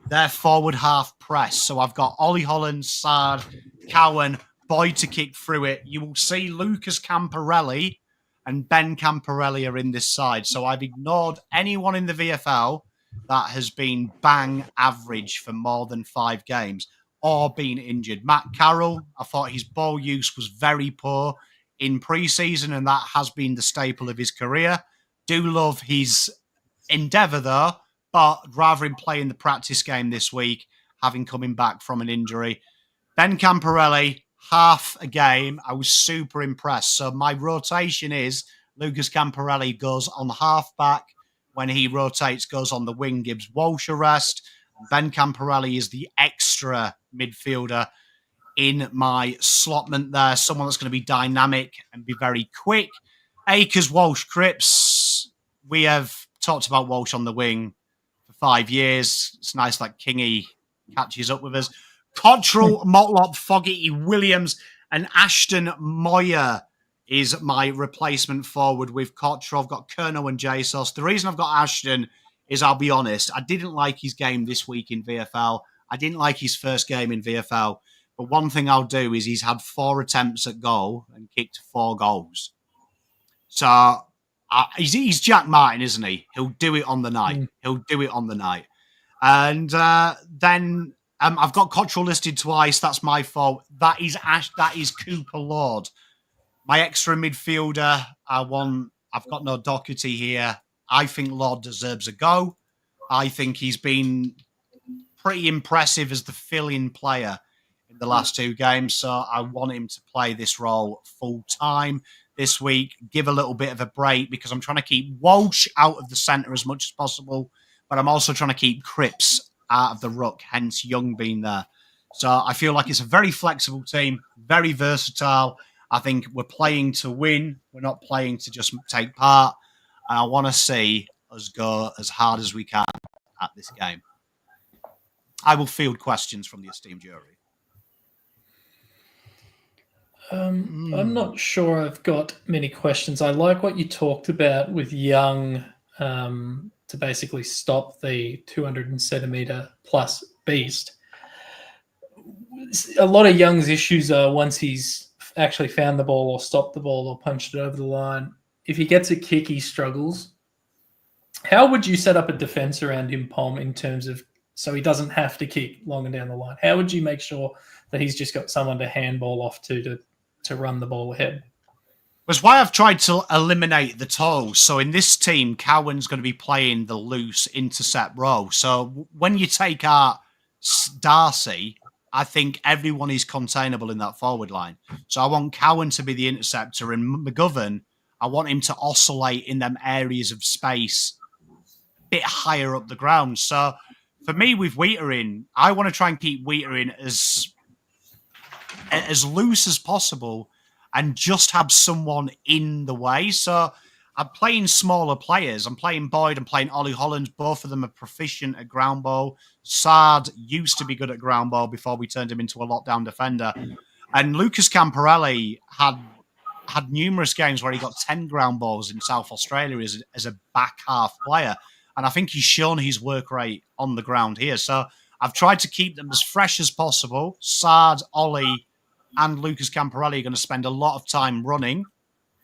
[SPEAKER 1] their forward half press. So I've got Ollie Holland, Sard, Cowan, Boyd to kick through it. You will see Lucas Camporelli and Ben Camporelli are in this side. So I've ignored anyone in the VFL that has been bang average for more than 5 games or been injured. Matt Carroll, I thought his ball use was very poor in pre-season, and that has been the staple of his career. Do love his endeavour, though, but rather him play in the practice game this week, having coming back from an injury. Ben Camporelli, half a game. I was super impressed. So my rotation is Lucas Camporelli goes on half-back. When he rotates, goes on the wing, gives Walsh a rest. Ben Camporelli is the extra midfielder in my slotment there. Someone that's going to be dynamic and be very quick. Akers, Walsh, Cripps. We have talked about Walsh on the wing for 5 years. It's nice that Kingy catches up with us. Cottrell, Motlop, Fogarty, Williams, and Ashton Moyer is my replacement forward with Cottrell. I've got Kerno and JSOS. The reason I've got Ashton is, I'll be honest, I didn't like his game this week in VFL. I didn't like his first game in VFL. But one thing I'll do is he's had 4 attempts at goal and kicked 4 goals. So he's Jack Martin, isn't he? He'll do it on the night. He'll do it on the night. And then I've got Cottrell listed twice. That's my fault. That is Cooper Lord. My extra midfielder, I've got no Doherty here. I think Lord deserves a go. I think he's been pretty impressive as the fill-in player in the last 2 games. So I want him to play this role full-time this week. Give a little bit of a break because I'm trying to keep Walsh out of the centre as much as possible. But I'm also trying to keep Cripps out of the ruck, hence Young being there. So I feel like it's a very flexible team, very versatile. I think we're playing to win. We're not playing to just take part. And I want to see us go as hard as we can at this game. I will field questions from the esteemed jury.
[SPEAKER 4] I'm not sure I've got many questions. I like what you talked about with Young to basically stop the 200-centimetre plus beast. A lot of Young's issues are once he's actually found the ball or stopped the ball or punched it over the line. If he gets a kick, he struggles. How would you set up a defense around him, Pom, in terms of so he doesn't have to kick longer down the line? How would you make sure that he's just got someone to handball off to run the ball ahead?
[SPEAKER 1] That's why I've tried to eliminate the tolls. So in this team, Cowan's going to be playing the loose intercept role. So when you take out Darcy, I think everyone is containable in that forward line. So I want Cowan to be the interceptor, and McGovern, I want him to oscillate in them areas of space a bit higher up the ground. So for me, with Wheater in, I want to try and keep Wheater in as loose as possible and just have someone in the way. So I'm playing smaller players. I'm playing Boyd. I'm playing Ollie Holland. Both of them are proficient at ground ball. Sard used to be good at ground ball before we turned him into a lockdown defender. And Lucas Camporelli had numerous games where he got 10 ground balls in South Australia as a back half player. And I think he's shown his work rate on the ground here. So I've tried to keep them as fresh as possible. Sard, Ollie, and Lucas Camporelli are going to spend a lot of time running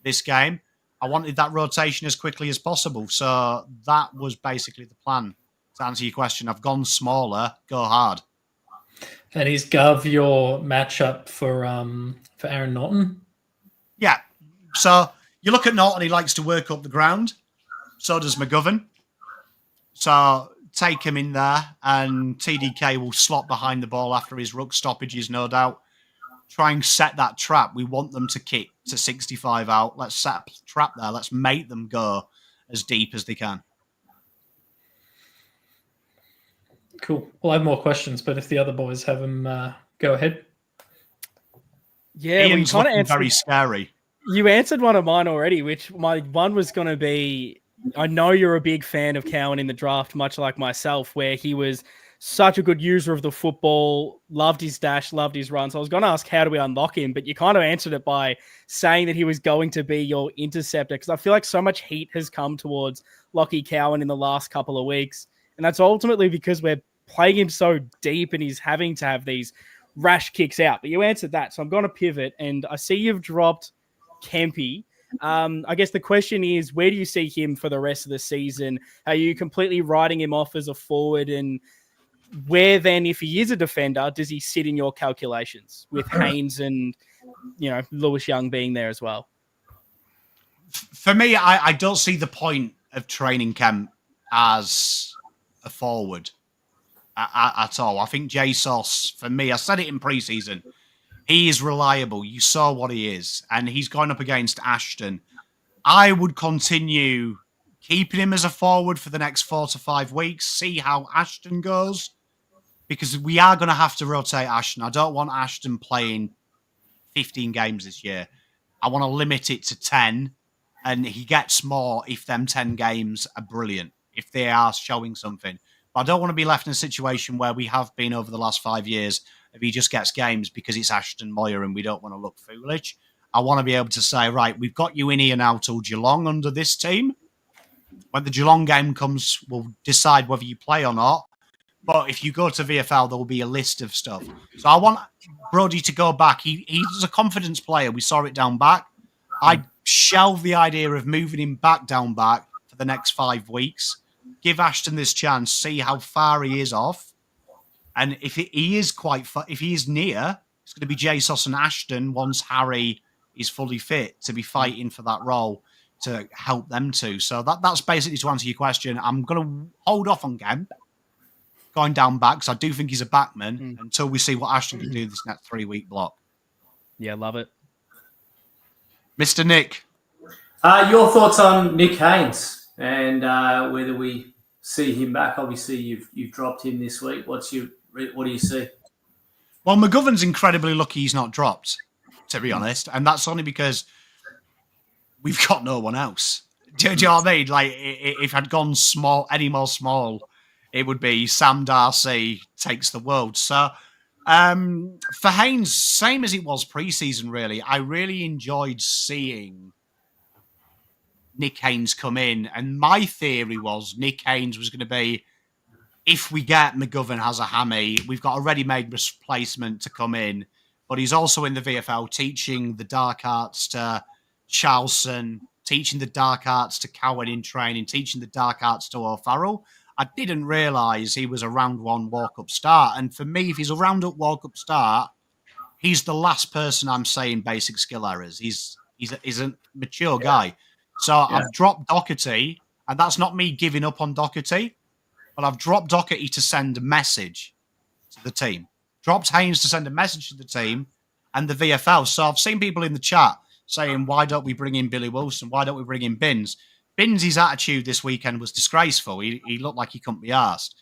[SPEAKER 1] this game. I wanted that rotation as quickly as possible. So that was basically the plan. To answer your question, I've gone smaller, go hard.
[SPEAKER 4] And is Gov your matchup for Aaron Norton?
[SPEAKER 1] Yeah. So you look at Norton, he likes to work up the ground. So does McGovern. So take him in there, and TDK will slot behind the ball after his ruck stoppages, no doubt. Try and set that trap. We want them to kick to 65 out. Let's set a trap there. Let's make them go as deep as they can.
[SPEAKER 4] Cool. Well, I have more questions, but if the other boys have them, go ahead.
[SPEAKER 3] Yeah,
[SPEAKER 1] Ian's looking very scary.
[SPEAKER 3] You answered one of mine already, which my one was going to be, I know you're a big fan of Cowan in the draft, much like myself, where he was such a good user of the football, loved his dash, loved his run. So I was going to ask, how do we unlock him? But you kind of answered it by saying that he was going to be your interceptor, because I feel like so much heat has come towards Lockie Cowan in the last couple of weeks. And that's ultimately because we're playing him so deep and he's having to have these rash kicks out. But you answered that. So I'm going to pivot, and I see you've dropped Kempy. I guess the question is, where do you see him for the rest of the season? Are you completely writing him off as a forward? And where then, if he is a defender, does he sit in your calculations with Haynes and, Lewis Young being there as well?
[SPEAKER 1] For me, I don't see the point of training Kemp as a forward at all. I think JSOS, for me, I said it in preseason, he is reliable. You saw what he is, and he's going up against Ashton. I would continue keeping him as a forward for the next 4 to 5 weeks, see how Ashton goes, because we are going to have to rotate Ashton. I don't want Ashton playing 15 games this year. I want to limit it to 10, and he gets more if them 10 games are brilliant, if they are showing something. But I don't want to be left in a situation where we have been over the last 5 years if he just gets games because it's Ashton Moyer and we don't want to look foolish. I want to be able to say, right, we've got you in here now till Geelong under this team. When the Geelong game comes, we'll decide whether you play or not. But if you go to VFL, there will be a list of stuff. So I want Brodie to go back. He's a confidence player. We saw it down back. I shelve the idea of moving him back down back for the next 5 weeks. Give Ashton this chance, see how far he is off. And if he is quite far, if he is near, it's going to be JSOS and Ashton once Harry is fully fit to be fighting for that role to help them too. So that's basically to answer your question. I'm going to hold off on Kemp going down back because I do think he's a backman until we see what Ashton can do this next 3-week block.
[SPEAKER 3] Yeah, love it.
[SPEAKER 1] Mr. Nick.
[SPEAKER 2] Your thoughts on Nick Haynes and whether we see him back? Obviously, you've dropped him this week. What do you see?
[SPEAKER 1] Well, McGovern's incredibly lucky he's not dropped, to be honest. And that's only because we've got no one else. Do you know what I mean? Like, if I'd gone any more small, it would be Sam Darcy takes the world. So, for Haynes, same as it was pre-season, really. I really enjoyed seeing Nick Haynes come in. And my theory was Nick Haynes was going to be, if we get McGovern has a hammy, we've got a ready-made replacement to come in. But he's also in the VFL teaching the dark arts to Charlson, teaching the dark arts to Cowan in training, teaching the dark arts to O'Farrell. I didn't realise he was a round one walk-up start. And for me, if he's a round-up walk-up start, he's the last person I'm saying basic skill errors. He's a mature guy. So I've dropped Doherty, and that's not me giving up on Doherty, but I've dropped Doherty to send a message to the team. Dropped Haynes to send a message to the team and the VFL. So I've seen people in the chat saying, why don't we bring in Billy Wilson? Why don't we bring in Binns? Binns' attitude this weekend was disgraceful. He looked like he couldn't be arsed.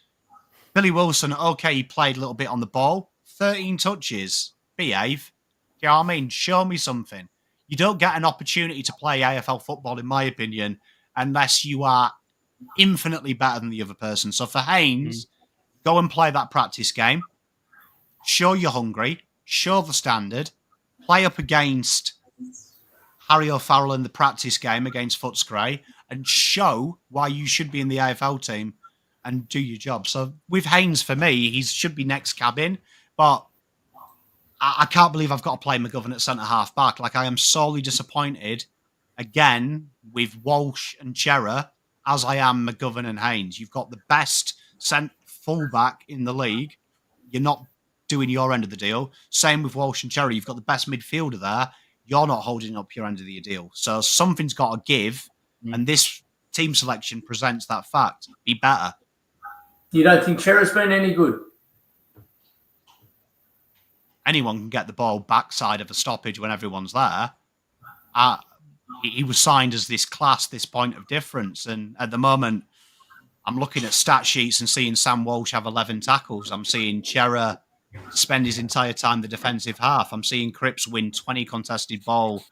[SPEAKER 1] Billy Wilson, okay, he played a little bit on the ball. 13 touches. Behave. Do you know what I mean? Show me something. You don't get an opportunity to play AFL football, in my opinion, unless you are infinitely better than the other person. So for Haynes, go and play that practice game. Show you're hungry. Show the standard. play up against Harry O'Farrell in the practice game against Footscray and show why you should be in the AFL team and do your job. So with Haynes, for me, he should be next cab in, but I can't believe I've got to play McGovern at centre-half back. Like, I am sorely disappointed, again, with Walsh and Chera, as I am McGovern and Haynes. You've got the best fullback in the league. You're not doing your end of the deal. Same with Walsh and Chera. You've got the best midfielder there. You're not holding up your end of the deal. So something's got to give, and this team selection presents that fact. Be better.
[SPEAKER 2] You don't think Chera's been any good?
[SPEAKER 1] Anyone can get the ball backside of a stoppage when everyone's there. He was signed as this class, this point of difference. And at the moment, I'm looking at stat sheets and seeing Sam Walsh have 11 tackles. I'm seeing Chera spend his entire time the defensive half. I'm seeing Cripps win 20 contested ball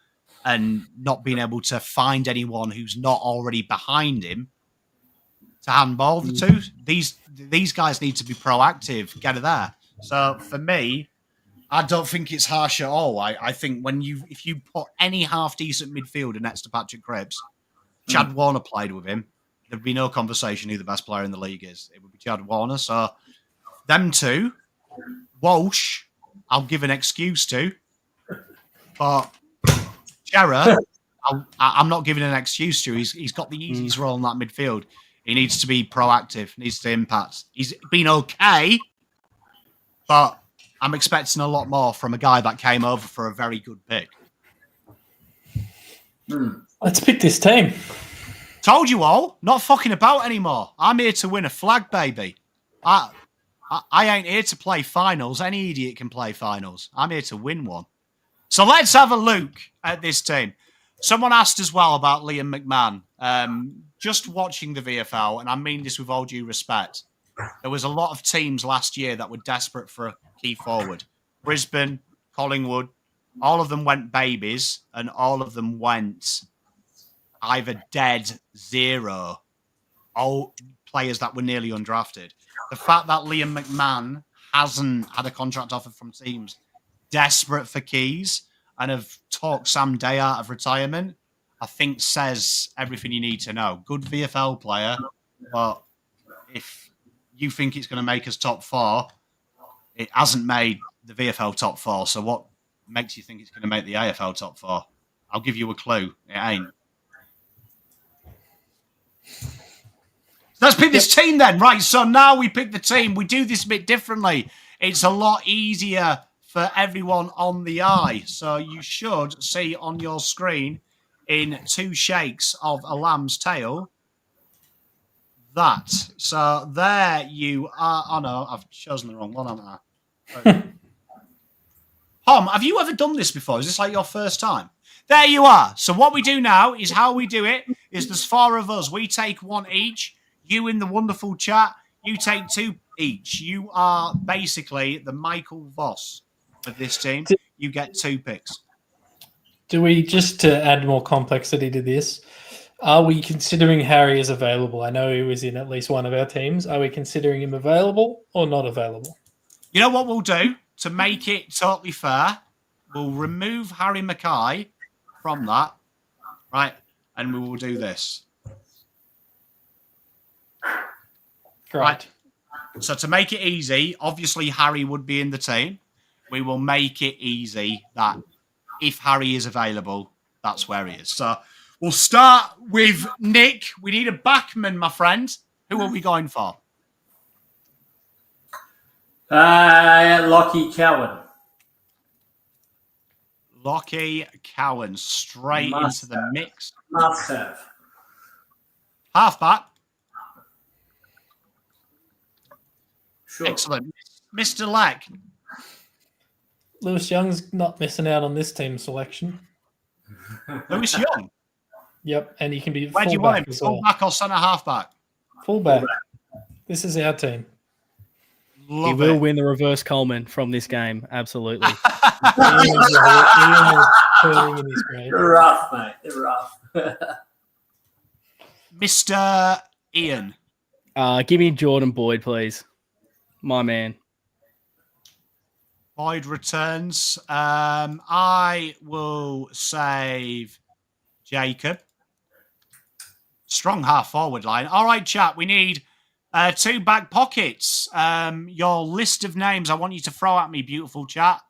[SPEAKER 1] and not being able to find anyone who's not already behind him to handball the two. These guys need to be proactive, get it there. So for me, I don't think it's harsh at all. I think if you put any half decent midfielder next to Patrick Cripps, Chad Warner played with him, there'd be no conversation who the best player in the league is. It would be Chad Warner. So them two, Walsh, I'll give an excuse to, but Chera, I'm not giving an excuse to. He's got the easiest role in that midfield. He needs to be proactive, needs to impact. He's been okay, but I'm expecting a lot more from a guy that came over for a very good pick.
[SPEAKER 4] Let's pick this team.
[SPEAKER 1] Told you all, not fucking about anymore. I'm here to win a flag, baby. I ain't here to play finals. Any idiot can play finals. I'm here to win one. So let's have a look at this team. Someone asked as well about Liam McMahon. Just watching the VFL, and I mean this with all due respect, there was a lot of teams last year that were desperate for a key forward. Brisbane, Collingwood, all of them went babies, and all of them went either dead, zero, all players that were nearly undrafted. The fact that Liam McMahon hasn't had a contract offer from teams desperate for keys and have talked Sam Day out of retirement, I think says everything you need to know. Good VFL player, but if you think it's going to make us top four, it hasn't made the VFL top four. So what makes you think it's going to make the AFL top four? I'll give you a clue. It ain't. Let's pick this team then. Right, so now we pick the team. We do this a bit differently. It's a lot easier for everyone on the eye. So you should see on your screen in 2 shakes of a lamb's tail that. So there you are. Oh, no, I've chosen the wrong one, haven't I? Pom, have you ever done this before? Is this like your first time? There you are. So what we do now is how we do it is there's 4 of us. We take 1 each. You in the wonderful chat, you take 2 each. You are basically the Michael Voss of this team. You get 2 picks.
[SPEAKER 4] Do we, just to add more complexity to this, are we considering Harry as available? I know he was in at least one of our teams. Are we considering him available or not available?
[SPEAKER 1] You know what we'll do? To make it totally fair, we'll remove Harry Mackay from that, right? And we will do this. Right. So to make it easy, obviously Harry would be in the team. We will make it easy that if Harry is available, that's where he is. So we'll start with Nick. We need a backman, my friend. Who are we going for?
[SPEAKER 2] Lockie Cowan.
[SPEAKER 1] Lockie Cowan, straight into the mix.
[SPEAKER 2] Must have.
[SPEAKER 1] Halfback.
[SPEAKER 2] Sure.
[SPEAKER 1] Excellent. Mr. Leck.
[SPEAKER 4] Lewis Young's not missing out on this team selection.
[SPEAKER 1] Lewis Young.
[SPEAKER 4] Yep, and he can be
[SPEAKER 1] Where do you want him?
[SPEAKER 4] fullback as well.
[SPEAKER 1] Fullback or centre halfback?
[SPEAKER 4] Fullback. This is our team.
[SPEAKER 3] He will win the reverse Coleman from this game. Absolutely.
[SPEAKER 4] Ian is curling in his grave.
[SPEAKER 2] They're rough, mate. They're rough.
[SPEAKER 1] Mr. Ian.
[SPEAKER 3] Give me Jordan Boyd, please. My man.
[SPEAKER 1] Boyd returns. I will save Jacob. Strong half forward line. All right, chat. We need 2 back pockets. Your list of names I want you to throw at me, beautiful chat.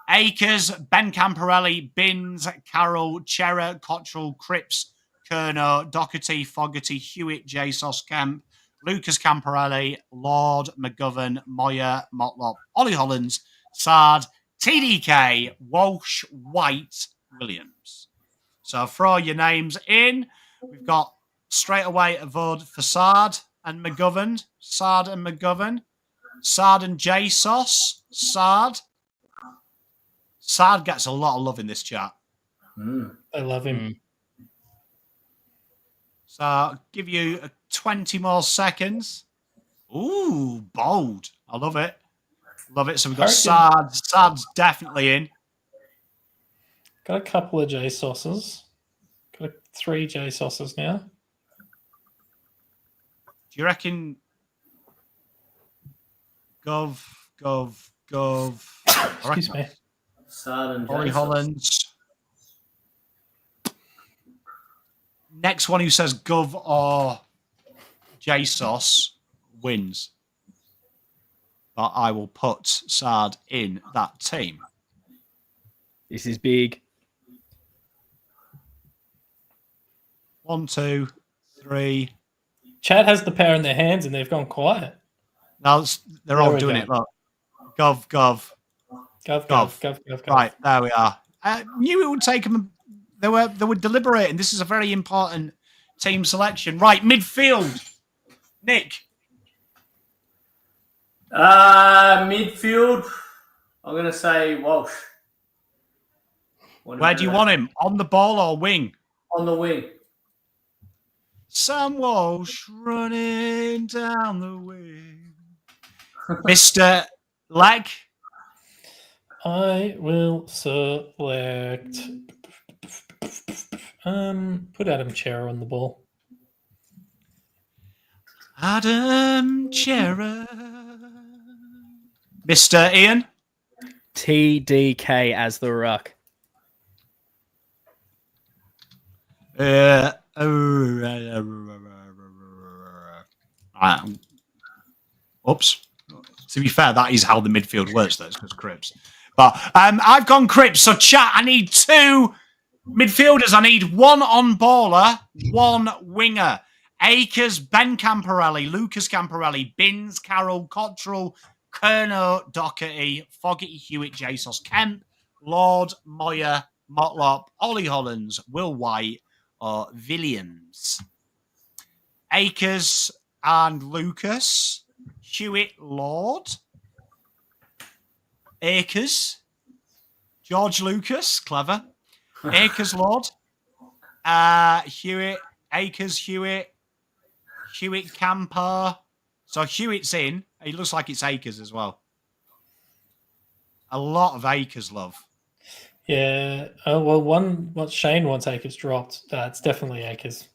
[SPEAKER 1] Akers, Ben Camporelli, Binns, Carroll, Chera, Cottrell, Cripps, Kerno, Doherty, Fogarty, Hewitt, Jesus, Kemp, Lucas Camporelli, Lord, McGovern, Moyer, Motlop, Ollie Hollands, Sard, TDK, Walsh, White, Williams. So throw your names in. We've got straight away a vote for Sard and McGovern. Sard and McGovern. Sard and Jesus. Sard. Sard gets a lot of love in this chat.
[SPEAKER 4] I love him.
[SPEAKER 1] So I'll give you 20 more seconds. Ooh, bold. I love it. Love it. So we've got Sard. Sard's definitely in.
[SPEAKER 4] Got a couple of J sauces. Got 3 J sauces now.
[SPEAKER 1] Do you reckon Gov?
[SPEAKER 4] Excuse me.
[SPEAKER 2] Sard and
[SPEAKER 1] Ollie Hollands. Next one who says Gov or JSOS wins. But I will put Sard in that team.
[SPEAKER 3] This is big.
[SPEAKER 1] 1, 2, 3.
[SPEAKER 4] Chad has the power in their hands and they've gone quiet.
[SPEAKER 1] Now they're all doing it. Look. Gov.
[SPEAKER 4] Gov.
[SPEAKER 1] Right, there we are. Knew it would take them. They were deliberating. This is a very important team selection. Right, midfield. Nick.
[SPEAKER 2] Midfield. I'm going to say Walsh.
[SPEAKER 1] Where do you want him? On the ball or wing?
[SPEAKER 2] On the wing.
[SPEAKER 1] Sam Walsh running down the wing. Mr. Leg.
[SPEAKER 4] I will select. Put Adam Chera on the ball.
[SPEAKER 1] Adam Chera. Mr. Ian.
[SPEAKER 3] TDK as the ruck.
[SPEAKER 1] Oops. To be fair, that is how the midfield works. That's because Cripps. But I've gone Cripps. So chat, I need 2 midfielders. I need 1 on baller, 1 winger. Akers, Ben Camporelli, Lucas Camporelli, Binns, Carroll, Cottrell, Kerno, Doherty, Fogarty, Hewitt, Jesus, Kemp, Lord, Moyer, Motlop, Ollie Hollands, Will White, or Williams. Akers and Lucas. Hewitt, Lord. Akers. George Lucas, clever. Akers, Lord. Hewitt, Akers, Hewitt. Hewitt, Camper. So Hewitt's in. It looks like it's Akers as well. A lot of Akers love.
[SPEAKER 4] Yeah. What Shane wants Akers dropped. It's definitely Akers.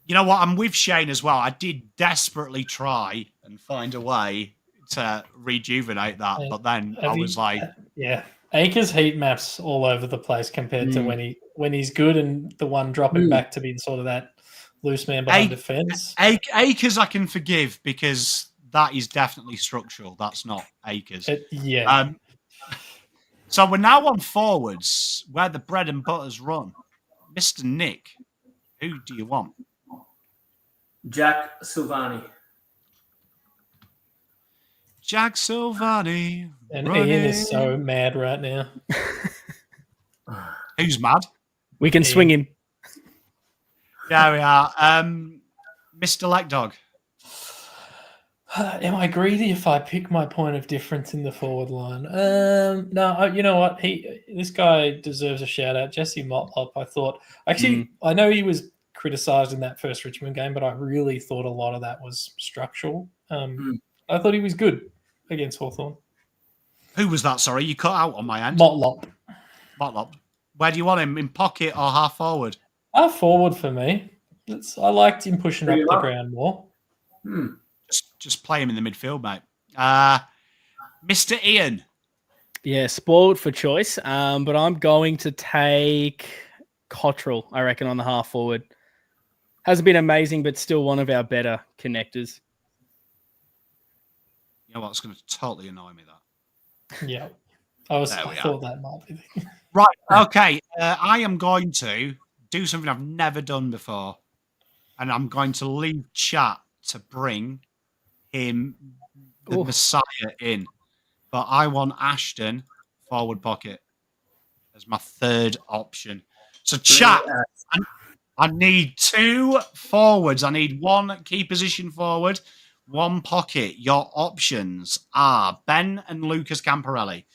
[SPEAKER 1] You know what? I'm with Shane as well. I did desperately try and find a way to rejuvenate that, but then I was like,
[SPEAKER 4] yeah, Akers heat maps all over the place compared to when he's good and the one dropping back to be sort of that loose man behind defense.
[SPEAKER 1] Akers I can forgive because that is definitely structural. That's not Akers. So we're now on forwards where the bread and butter's run. Mr. Nick, who do you want?
[SPEAKER 2] Jack Silvani.
[SPEAKER 1] Jack Silvani.
[SPEAKER 4] And Ian is so mad right now.
[SPEAKER 1] Who's mad?
[SPEAKER 3] We can swing him.
[SPEAKER 1] There we are. Mr. Lackdog.
[SPEAKER 4] Am I greedy if I pick my point of difference in the forward line? No, you know what? This guy deserves a shout out. Jesse Motlop, I thought. Actually, I know he was criticised in that first Richmond game, but I really thought a lot of that was structural. I thought he was good against Hawthorn.
[SPEAKER 1] Who was that? Sorry, you cut out on my end.
[SPEAKER 4] Motlop.
[SPEAKER 1] Where do you want him? In pocket or half forward?
[SPEAKER 4] Half forward for me. I liked him pushing up the ground more.
[SPEAKER 1] Just play him in the midfield, mate. Mr. Ian.
[SPEAKER 3] Yeah, spoiled for choice. But I'm going to take Cottrell, I reckon, on the half forward. Hasn't been amazing, but still one of our better connectors.
[SPEAKER 1] You know what's going to totally annoy me, that.
[SPEAKER 4] Yeah.
[SPEAKER 1] There we
[SPEAKER 4] I
[SPEAKER 1] are.
[SPEAKER 4] thought that might be the
[SPEAKER 1] Right, okay. I am going to do something I've never done before. And I'm going to leave chat to bring him, the
[SPEAKER 3] Ooh.
[SPEAKER 1] Messiah, in. But I want Ashton forward pocket as my third option. So chat, I need 2 forwards. I need 1 key position forward, 1 pocket. Your options are Ben and Lucas Camporelli.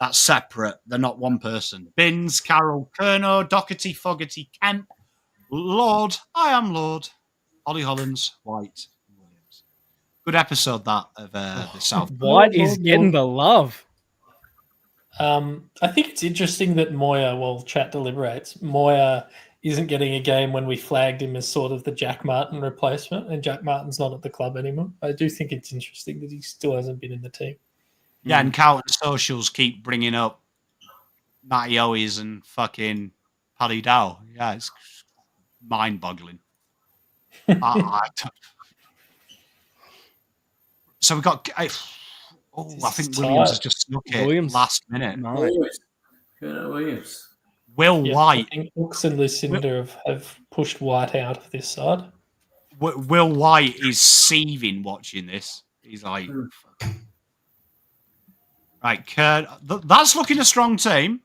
[SPEAKER 1] That's separate. They're not one person. Binns, Carroll, Kerno, Doherty, Fogarty, Kemp, Lord, I am Lord, Ollie Hollins, White, and Williams. Good episode, that, of the South.
[SPEAKER 3] White is getting the love.
[SPEAKER 4] I think it's interesting that Moya, while chat deliberates, Moya isn't getting a game when we flagged him as sort of the Jack Martin replacement, and Jack Martin's not at the club anymore. I do think it's interesting that he still hasn't been in the team.
[SPEAKER 1] Yeah, and Carlton socials keep bringing up Matty Owies and fucking Paddy Dow. Yeah, it's mind-boggling. So we got... I think Williams has just snuck it last minute.
[SPEAKER 2] Williams.
[SPEAKER 1] Will White.
[SPEAKER 4] I think Hooks and Lucinda have pushed White out of this side.
[SPEAKER 1] Will White is seething watching this. He's like... Right, Kurt, that's looking a strong team,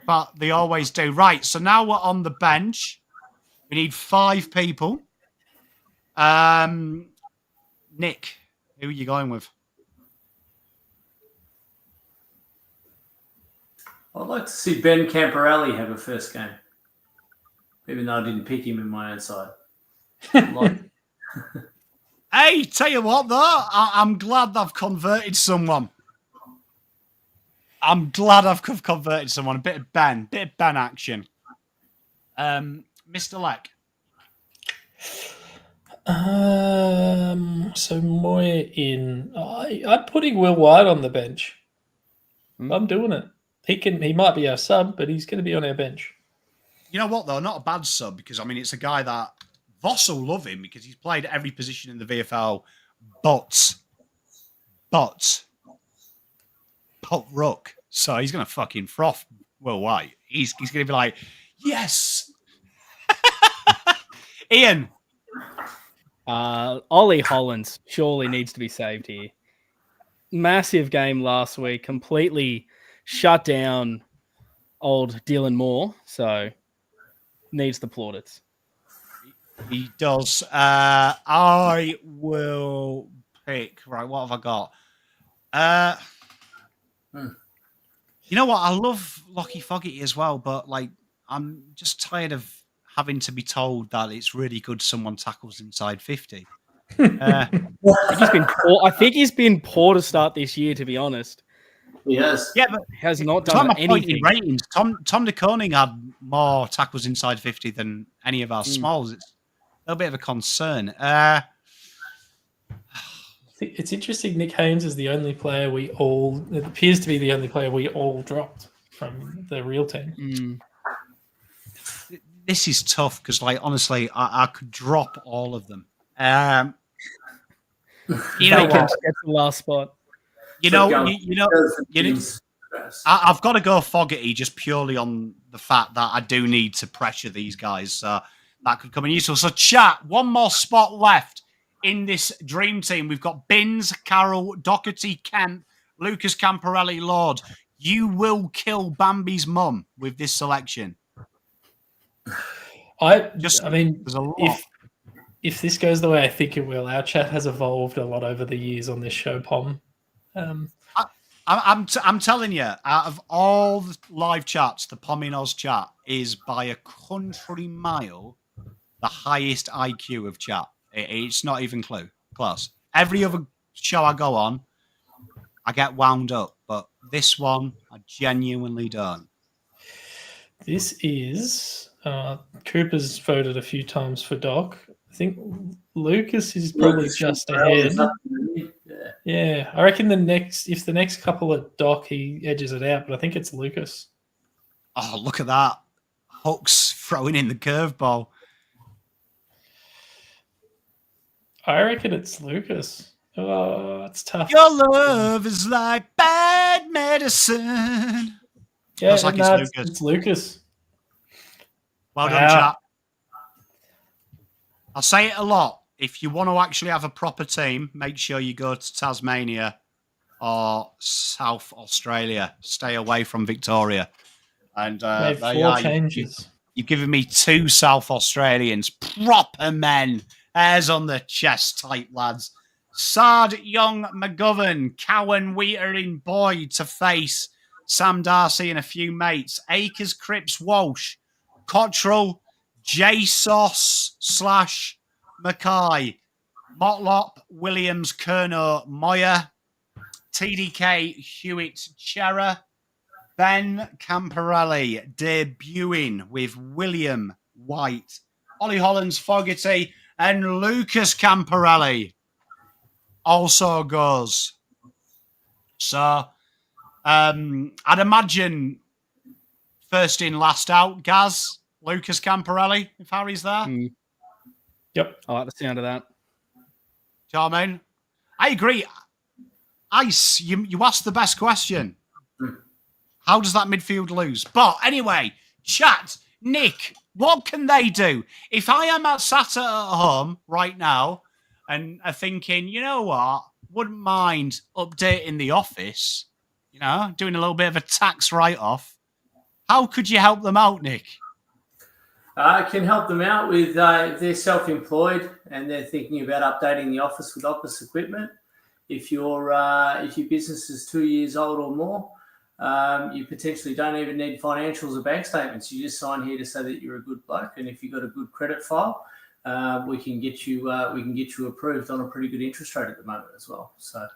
[SPEAKER 1] but they always do. Right, so now we're on the bench. We need 5 people. Nick, who are you going with?
[SPEAKER 2] I'd like to see Ben Camporelli have a first game, even though I didn't pick him in my own side.
[SPEAKER 1] Hey, tell you what, though, I'm glad I've converted someone. A bit of Ben action. Mr. Leck.
[SPEAKER 4] So Moya in. I'm putting Will White on the bench. I'm doing it. He might be our sub, but he's going to be on our bench.
[SPEAKER 1] You know what, though? Not a bad sub, because, I mean, it's a guy that Voss will love him because he's played every position in the VFL, but ruck. So he's going to fucking froth Will White. He's going to be like, yes. Ian.
[SPEAKER 3] Ollie Hollins surely needs to be saved here. Massive game last week, completely shut down old Dylan Moore, so needs the plaudits.
[SPEAKER 1] He does. I will pick. Right, what have I got? You know what? I love Lockie Fogarty as well, but like I'm just tired of having to be told that it's really good someone tackles inside 50.
[SPEAKER 3] I think he's been poor to start this year, to be honest.
[SPEAKER 2] Yes.
[SPEAKER 1] Yeah, but
[SPEAKER 3] he has not done anything.
[SPEAKER 1] Ratings. Tom de Koning had more tackles inside 50 than any of our smalls. It's a little bit of a concern.
[SPEAKER 4] It's interesting. Nick Haynes is the only player it appears to be the only player we all dropped from the real team.
[SPEAKER 1] This is tough because, like, honestly, I could drop all of them. You know what?
[SPEAKER 3] Get the last spot.
[SPEAKER 1] I've got to go Fogarty just purely on the fact that I do need to pressure these guys. So that could come in useful. So, chat, one more spot left in this dream team. We've got Binns, Carroll, Doherty, Kemp, Lucas Camporelli, Lord. You will kill Bambi's mum with this selection.
[SPEAKER 4] I mean, if this goes the way I think it will, our chat has evolved a lot over the years on this show, Pom.
[SPEAKER 1] I'm telling you, out of all the live chats, the Pommyinoz chat is by a country mile the highest IQ of chat. It's not even close. Every other show I go on, I get wound up, but this one, I genuinely don't.
[SPEAKER 4] This is Cooper's voted a few times for Doc. I think Lucas is probably just ahead. Yeah, I reckon if the next couple at Doc, he edges it out, but I think it's Lucas.
[SPEAKER 1] Oh, look at that. Hooks throwing in the curveball.
[SPEAKER 4] I reckon it's Lucas. Oh, it's tough.
[SPEAKER 1] Your love is like bad medicine.
[SPEAKER 4] Yeah,
[SPEAKER 1] Looks like
[SPEAKER 4] no,
[SPEAKER 1] it's Lucas.
[SPEAKER 4] it's Lucas.
[SPEAKER 1] Well done, chat. I'll say it a lot. If you want to actually have a proper team, make sure you go to Tasmania or South Australia. Stay away from Victoria. And
[SPEAKER 4] Made 4 changes.
[SPEAKER 1] You've given me 2 South Australians, proper men. Hairs on the chest, tight lads. Sard, Young, McGovern, Cowan, Wheater in Boyd to face Sam Darcy and a few mates. Akers, Cripps, Walsh, Cottrell, J-Sauce / Mackay, Motlop, Williams, Kerno, Moyer, TDK, Hewitt, Chera, Ben Camparelli debuting with William White, Ollie Hollands, Fogarty, and Lucas Camparelli also goes. So I'd imagine first in, last out, Gaz, Lucas Camparelli, if Harry's there.
[SPEAKER 4] Yep.
[SPEAKER 3] I like the sound of that.
[SPEAKER 1] Do you know what I mean? I agree. Ice, you asked the best question. How does that midfield lose? But anyway, chat, Nick, what can they do? If I am sat at home right now and are thinking, you know what, wouldn't mind updating the office, doing a little bit of a tax write-off, how could you help them out, Nick?
[SPEAKER 2] I can help them out with if they're self-employed and they're thinking about updating the office with office equipment. If your business is 2 years old or more, you potentially don't even need financials or bank statements. You just sign here to say that you're a good bloke, and if you've got a good credit file, we can get you approved on a pretty good interest rate at the moment as well. So,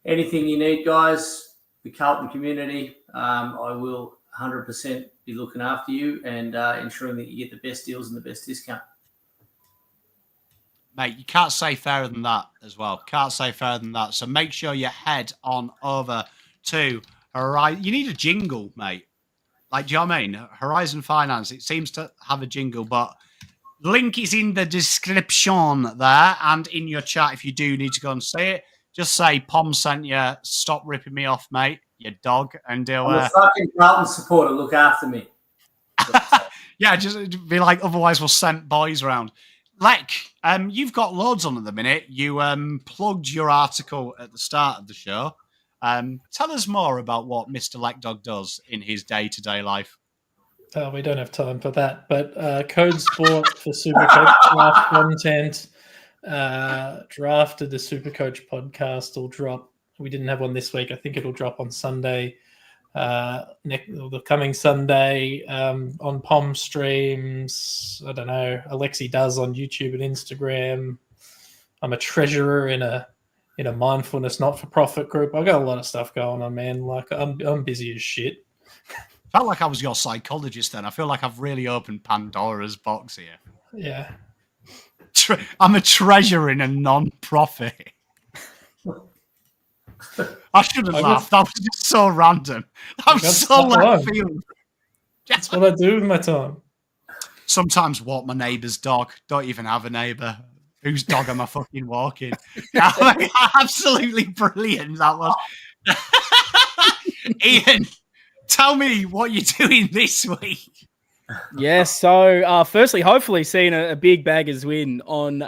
[SPEAKER 2] anything you need, guys, the Carlton community, I will 100% be looking after you and ensuring that you get the best deals and the best discount.
[SPEAKER 1] Mate, you can't say fairer than that as well. Can't say fairer than that. So make sure you head on over to Horizon. You need a jingle, mate. Like, do you know what I mean? Horizon Finance. It seems to have a jingle, but link is in the description there and in your chat if you do need to go and say it. Just say, Pom sent you. Stop ripping me off, mate. You dog. And do
[SPEAKER 2] I'm a fucking Carlton supporter. Look after me.
[SPEAKER 1] Yeah, just be like, otherwise we'll send boys around. Lek, you've got loads on at the minute. You plugged your article at the start of the show. Tell us more about what Mr. Lekdog does in his day-to-day life.
[SPEAKER 4] We don't have time for that, but Code Sport for Supercoach draft content. Drafted the Supercoach podcast will drop. We didn't have one this week. I think it'll drop on Sunday. The coming Sunday on Pom streams. I don't know. Alexi does on YouTube and Instagram. I'm a treasurer in a mindfulness not-for-profit group. I've got a lot of stuff going on, man. Like I'm busy as shit.
[SPEAKER 1] Felt like I was your psychologist then. I feel like I've really opened Pandora's box here.
[SPEAKER 4] Yeah.
[SPEAKER 1] I'm a treasurer in a non-profit. I shouldn't laugh. That was just so random. That was so left field.
[SPEAKER 4] That's what I do with my time.
[SPEAKER 1] Sometimes walk my neighbour's dog. Don't even have a neighbour. Whose dog am I fucking walking? Absolutely brilliant, that was. Ian, tell me what you're doing this week.
[SPEAKER 3] Yeah, so firstly, hopefully seeing a big Baggers win on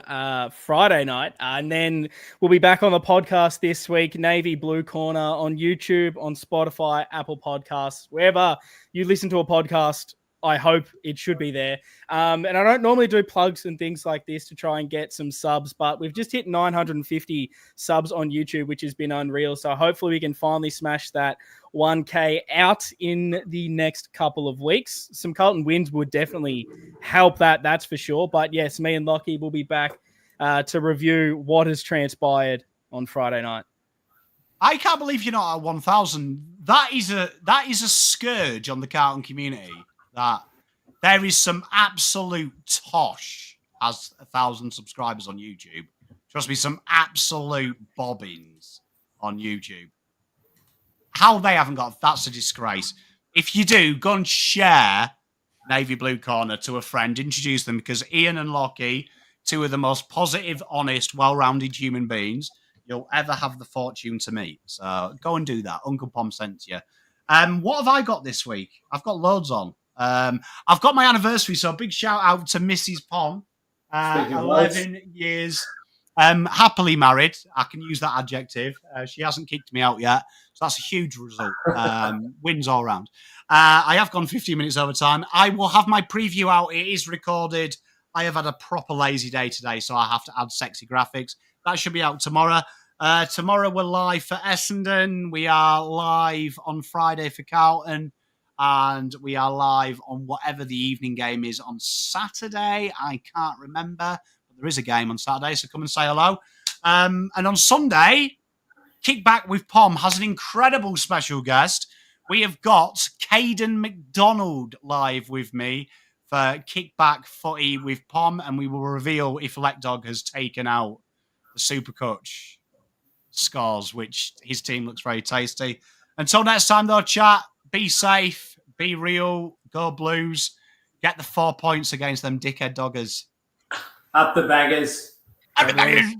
[SPEAKER 3] Friday night. And then we'll be back on the podcast this week, Navy Blue Corner on YouTube, on Spotify, Apple Podcasts, wherever you listen to a podcast. I hope it should be there. And I don't normally do plugs and things like this to try and get some subs, but we've just hit 950 subs on YouTube, which has been unreal. So hopefully we can finally smash that 1K out in the next couple of weeks. Some Carlton wins would definitely help that's for sure. But yes, me and Lockie will be back to review what has transpired on Friday night.
[SPEAKER 1] I can't believe you're not at 1,000. That is a scourge on the Carlton community. That there is some absolute tosh has 1,000 subscribers on YouTube. Trust me, some absolute bobbins on YouTube. How they haven't got, that's a disgrace. If you do, go and share Navy Blue Corner to a friend, introduce them, because Ian and Lockie, two of the most positive, honest, well-rounded human beings you'll ever have the fortune to meet. So go and do that. Uncle Pom sent you. What have I got this week? I've got loads on. I've got my anniversary, so a big shout out to Mrs. Pom. 11 years happily married. I can use that adjective. She hasn't kicked me out yet, so that's a huge result. Wins all round. I have gone 15 minutes over time. I will have my preview out. It is recorded. I have had a proper lazy day today, so I have to add sexy graphics. That should be out tomorrow. Tomorrow we're live for Essendon. We are live on Friday for Carlton. And we are live on whatever the evening game is on Saturday. I can't remember, but there is a game on Saturday, so come and say hello. And on Sunday, Kickback with Pom has an incredible special guest. We have got Caden McDonald live with me for Kickback Footy with Pom, and we will reveal if Dog has taken out the Supercoach scores, which his team looks very tasty. Until next time, though, chat. Be safe, be real, go Blues, get the 4 points against them dickhead doggers.
[SPEAKER 2] Up the baggers.
[SPEAKER 1] Up the baggers.